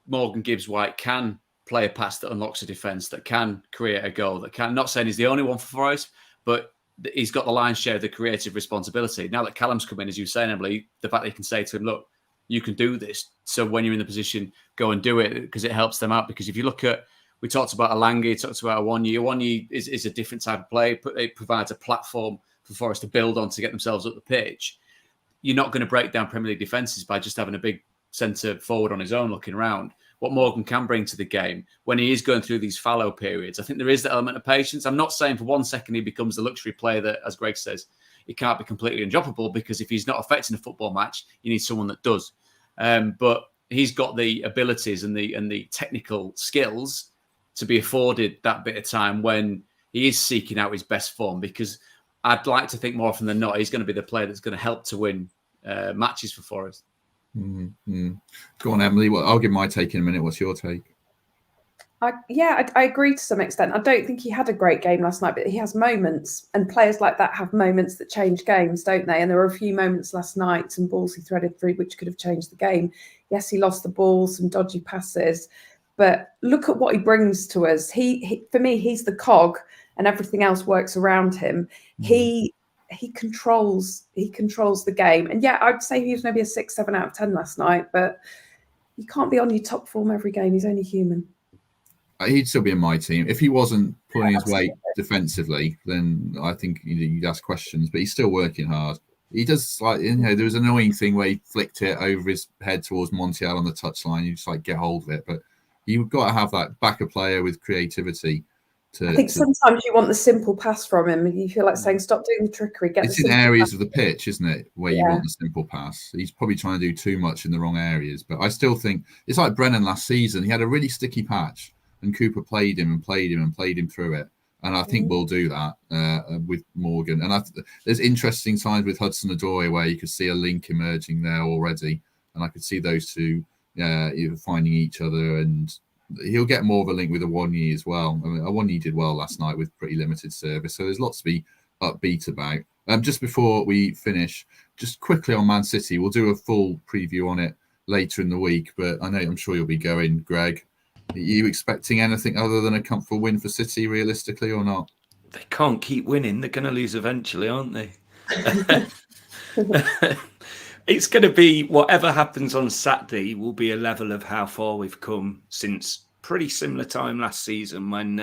Morgan Gibbs-White can play a pass that unlocks a defence, that can create a goal, that can, not saying he's the only one for Forest, but he's got the lion's share of the creative responsibility. Now that Callum's come in, as you were saying, Emily, the fact that he can say to him, look, you can do this. So when you're in the position, go and do it, because it helps them out. Because if you look at, we talked about Alangi, talked about Awoniyi is a different type of play. It provides a platform for Forest to build on to get themselves up the pitch. You're not going to break down Premier League defences by just having a big centre forward on his own looking around. What Morgan can bring to the game when he is going through these fallow periods, I think there is the element of patience. I'm not saying for 1 second he becomes the luxury player that, as Greg says, he can't be completely undroppable, because if he's not affecting a football match, you need someone that does. But he's got the abilities and the technical skills to be afforded that bit of time when he is seeking out his best form, because I'd like to think more often than not, he's going to be the player that's going to help to win matches for Forest. Mm-hmm. Go on, Emily. Well, I'll give my take in a minute. What's your take? I agree to some extent. I don't think he had a great game last night, but he has moments, and players like that have moments that change games, don't they? And there were a few moments last night, some balls he threaded through which could have changed the game. Yes, he lost the ball, some dodgy passes, but look at what he brings to us. He for me, he's the cog, and everything else works around him. He controls the game, and yeah, I'd say he was maybe a 6-7 out of 10 last night, but you can't be on your top form every game. He's only human. He'd still be in my team. If he wasn't pulling his weight defensively, then I think you'd ask questions, but he's still working hard. He does, like, there was an annoying thing where he flicked it over his head towards Montiel on the touchline. You just get hold of it, but you've got to have that backup player with creativity. I think sometimes you want the simple pass from him. You feel like saying, "Stop doing the trickery." It's in areas of the pitch, isn't it, where you want the simple pass. He's probably trying to do too much in the wrong areas, but I still think it's like Brennan last season. He had a really sticky patch, and Cooper played him through it. And I think we'll do that with Morgan. And there's interesting signs with Hudson-Odoi where you could see a link emerging there already. And I could see those two finding each other. And he'll get more of a link with Awoniyi as well. I mean, Awoniyi did well last night with pretty limited service. So there's lots to be upbeat about. Just before we finish, just quickly on Man City, we'll do a full preview on it later in the week. But I'm sure you'll be going, Greg. Are you expecting anything other than a comfortable win for City, realistically, or not? They can't keep winning. They're going to lose eventually, aren't they? It's going to be whatever happens on Saturday will be a level of how far we've come since pretty similar time last season when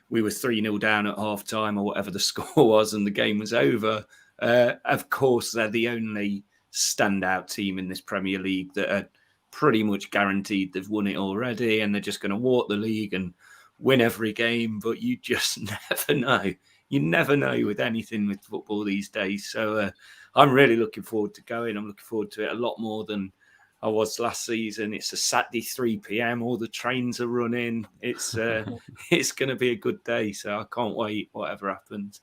we were 3-0 down at half time or whatever the score was and the game was over. Of course, they're the only standout team in this Premier League that are pretty much guaranteed they've won it already and they're just going to walk the league and win every game, but you just never know. You never know with anything with football these days. So I'm really looking forward to going. I'm looking forward to it a lot more than I was last season. It's a Saturday 3 p.m. All the trains are running. It's it's going to be a good day. So I can't wait, whatever happens.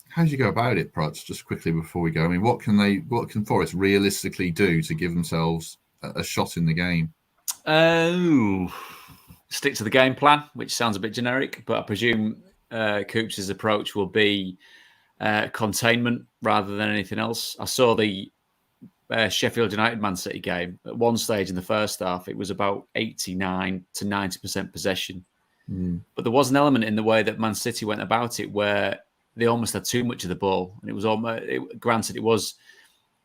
How do you go about it, Prutz? Just quickly before we go. I mean, what can Forest realistically do to give themselves a shot in the game? Stick to the game plan, which sounds a bit generic, but I presume Coops' approach will be containment rather than anything else. I saw the Sheffield United Man City game. At one stage in the first half, it was about 89 to 90% possession. But there was an element in the way that Man City went about it where they almost had too much of the ball. And it was almost, granted, it was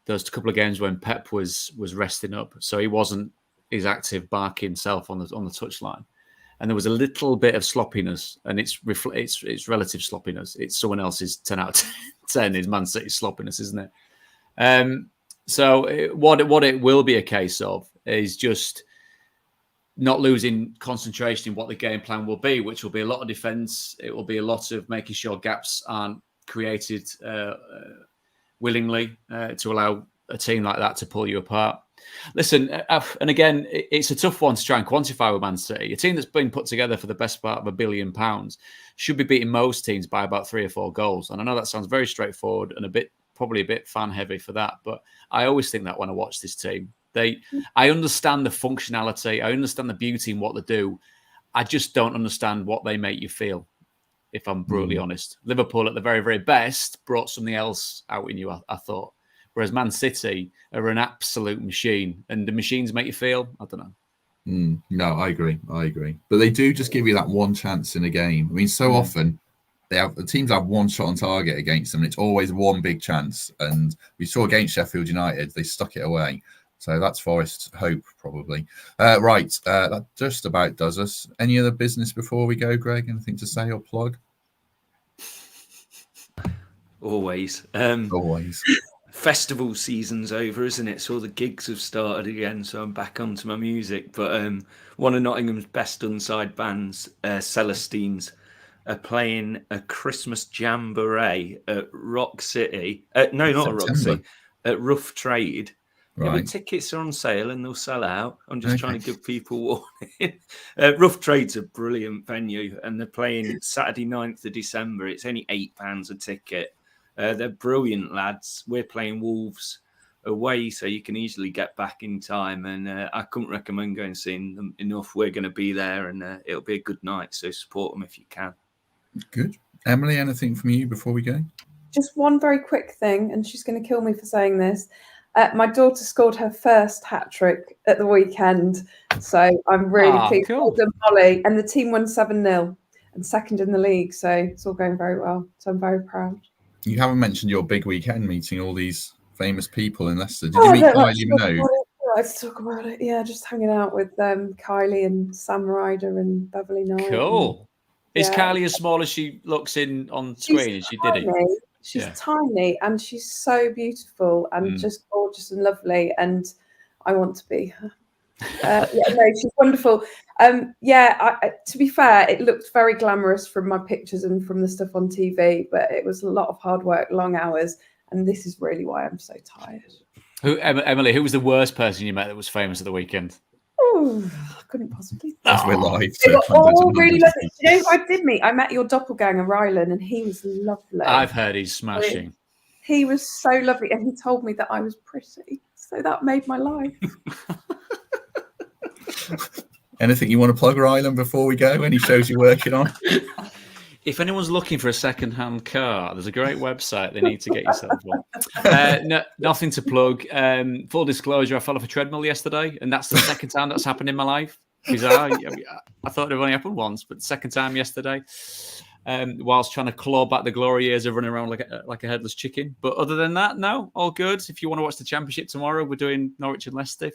those couple of games when Pep was resting up, so he wasn't his active barking himself on the touchline, and there was a little bit of sloppiness, and it's relative sloppiness. It's someone else's 10 out of 10 is Man City's sloppiness, isn't it? So what it will be a case of is just not losing concentration in what the game plan will be, which will be a lot of defence. It will be a lot of making sure gaps aren't created willingly to allow a team like that to pull you apart. Listen, and again, it's a tough one to try and quantify with Man City. A team that's been put together for the best part of £1 billion should be beating most teams by about 3 or 4 goals. And I know that sounds very straightforward and probably a bit fan heavy for that, but I always think that when I watch this team, I understand the functionality, I understand the beauty in what they do. I just don't understand what they make you feel, if I'm brutally honest. Liverpool, at the very, very best, brought something else out in you, I thought. Whereas Man City are an absolute machine. And the machines make you feel, I don't know. No, I agree. But they do just give you that one chance in a game. I mean, so often the teams have one shot on target against them. And it's always one big chance. And we saw against Sheffield United, they stuck it away. So that's Forest's hope, probably. Right, that just about does us. Any other business before we go, Greg? Anything to say or plug? Always. Always. Festival season's over, isn't it? So all the gigs have started again, so I'm back onto my music. But one of Nottingham's best unside bands, Celestines, are playing a Christmas jamboree at Rock City. No, not at Rock City, at Rough Trade. Right. Yeah, the tickets are on sale and they'll sell out. I'm just trying to give people warning. Rough Trade's a brilliant venue and they're playing Saturday 9th of December. It's only £8 a ticket. They're brilliant lads. We're playing Wolves away, so you can easily get back in time. And I couldn't recommend going and seeing them enough. We're going to be there, and it'll be a good night. So support them if you can. Good. Emily, anything from you before we go? Just one very quick thing, and she's going to kill me for saying this. My daughter scored her first hat-trick at the weekend, so I'm really pleased. Cool. Molly, and the team won 7-0 and second in the league, so it's all going very well. So I'm very proud. You haven't mentioned your big weekend meeting all these famous people in Leicester. Did you meet Kylie Minogue? Let's talk about it. Yeah, just hanging out with Kylie and Sam Ryder and Beverly Knight. Cool. Is Yeah. Kylie as small as she looks on screen? Is she did it? She's tiny and she's so beautiful and just gorgeous and lovely, and I want to be her. She's wonderful. To be fair, it looked very glamorous from my pictures and from the stuff on TV, but it was a lot of hard work, long hours, and this is really why I'm so tired. Emily, who was the worst person you met that was famous at the weekend? Oh, I couldn't possibly. As we're live. They So were all hundreds really of lovely. You know who I did meet? I met your doppelganger, Rylan, and he was lovely. I've heard he's smashing. He was so lovely, and he told me that I was pretty, so that made my life. Anything you want to plug, Ryland, before we go? Any shows you're working on? If anyone's looking for a second-hand car, there's a great website they need to get yourself on. Nothing to plug. Full disclosure, I fell off a treadmill yesterday, and that's the second time that's happened in my life. Bizarre. I thought it only happened once, but second time yesterday, whilst trying to claw back the glory years of running around like a headless chicken. But other than that, no, all good. If you want to watch the Championship tomorrow, we're doing Norwich and Leicester.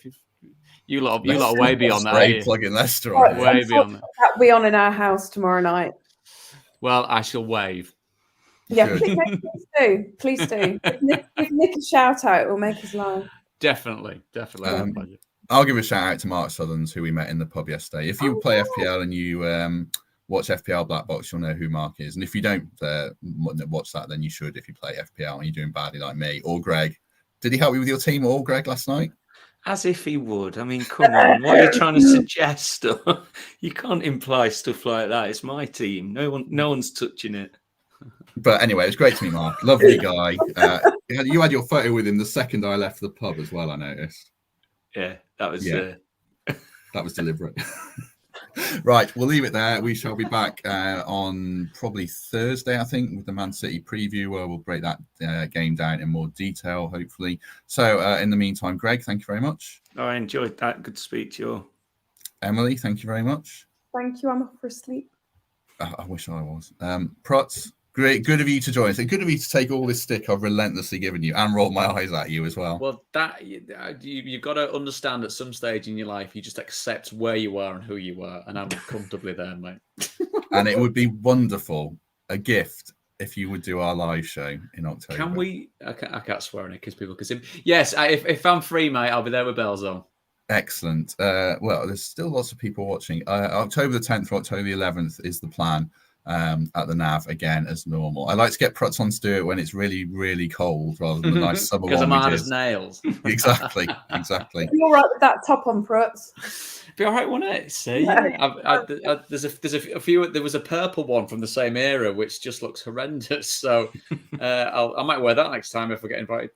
You lot are way beyond that. Great plugging Leicester on. Way beyond that. That'll be on in our house tomorrow night. Well, I shall wave. Yeah, please do. Give Nick a shout out. It will make his life. Definitely. I'll give a shout out to Mark Southerns, who we met in the pub yesterday. If you play FPL and you watch FPL Black Box, you'll know who Mark is. And if you don't watch that, then you should if you play FPL and you're doing badly like me or Greg. Did he help you with your team or Greg last night? As if he would. I mean, come on. What are you trying to suggest? You can't imply stuff like that. It's my team. No one's touching it. But anyway, it was great to meet Mark. Lovely guy. You had your photo with him the second I left the pub as well, I noticed. Yeah, that was that was deliberate. Right, we'll leave it there. We shall be back on probably Thursday, I think, with the Man City preview, where we'll break that game down in more detail, hopefully. So in the meantime, Greg, thank you very much. I enjoyed that. Good to speak to you all. Emily, thank you very much. Thank you. I'm off for sleep. I wish I was. Prutz, great. Good of you to join us. And good of you to take all this stick I've relentlessly given you and roll my eyes at you as well. Well, that you've got to understand at some stage in your life, you just accept where you are and who you are. And I'm comfortably there, mate. And it would be wonderful, a gift, if you would do our live show in October. Can we? I can't swear on it because people can see. Yes, if I'm free, mate, I'll be there with bells on. Excellent. Well, there's still lots of people watching. October the 10th or October the 11th is the plan at the NAV, again, as normal. I like to get Prutz on to do it when it's really, really cold rather than the nice summer one. Because I'm hard as nails. Exactly. You're all right with that top on, Prutz? Be all right, wouldn't it? See, there's a few. There was a purple one from the same era, which just looks horrendous. So I might wear that next time if I get invited.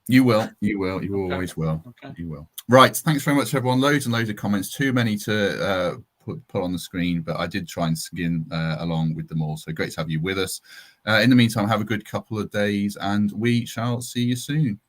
You will. You always will. Okay. You will. Right. Thanks very much, everyone. Loads and loads of comments. Too many to put on the screen, but I did try and skin along with them all. So great to have you with us. In the meantime, have a good couple of days, and we shall see you soon.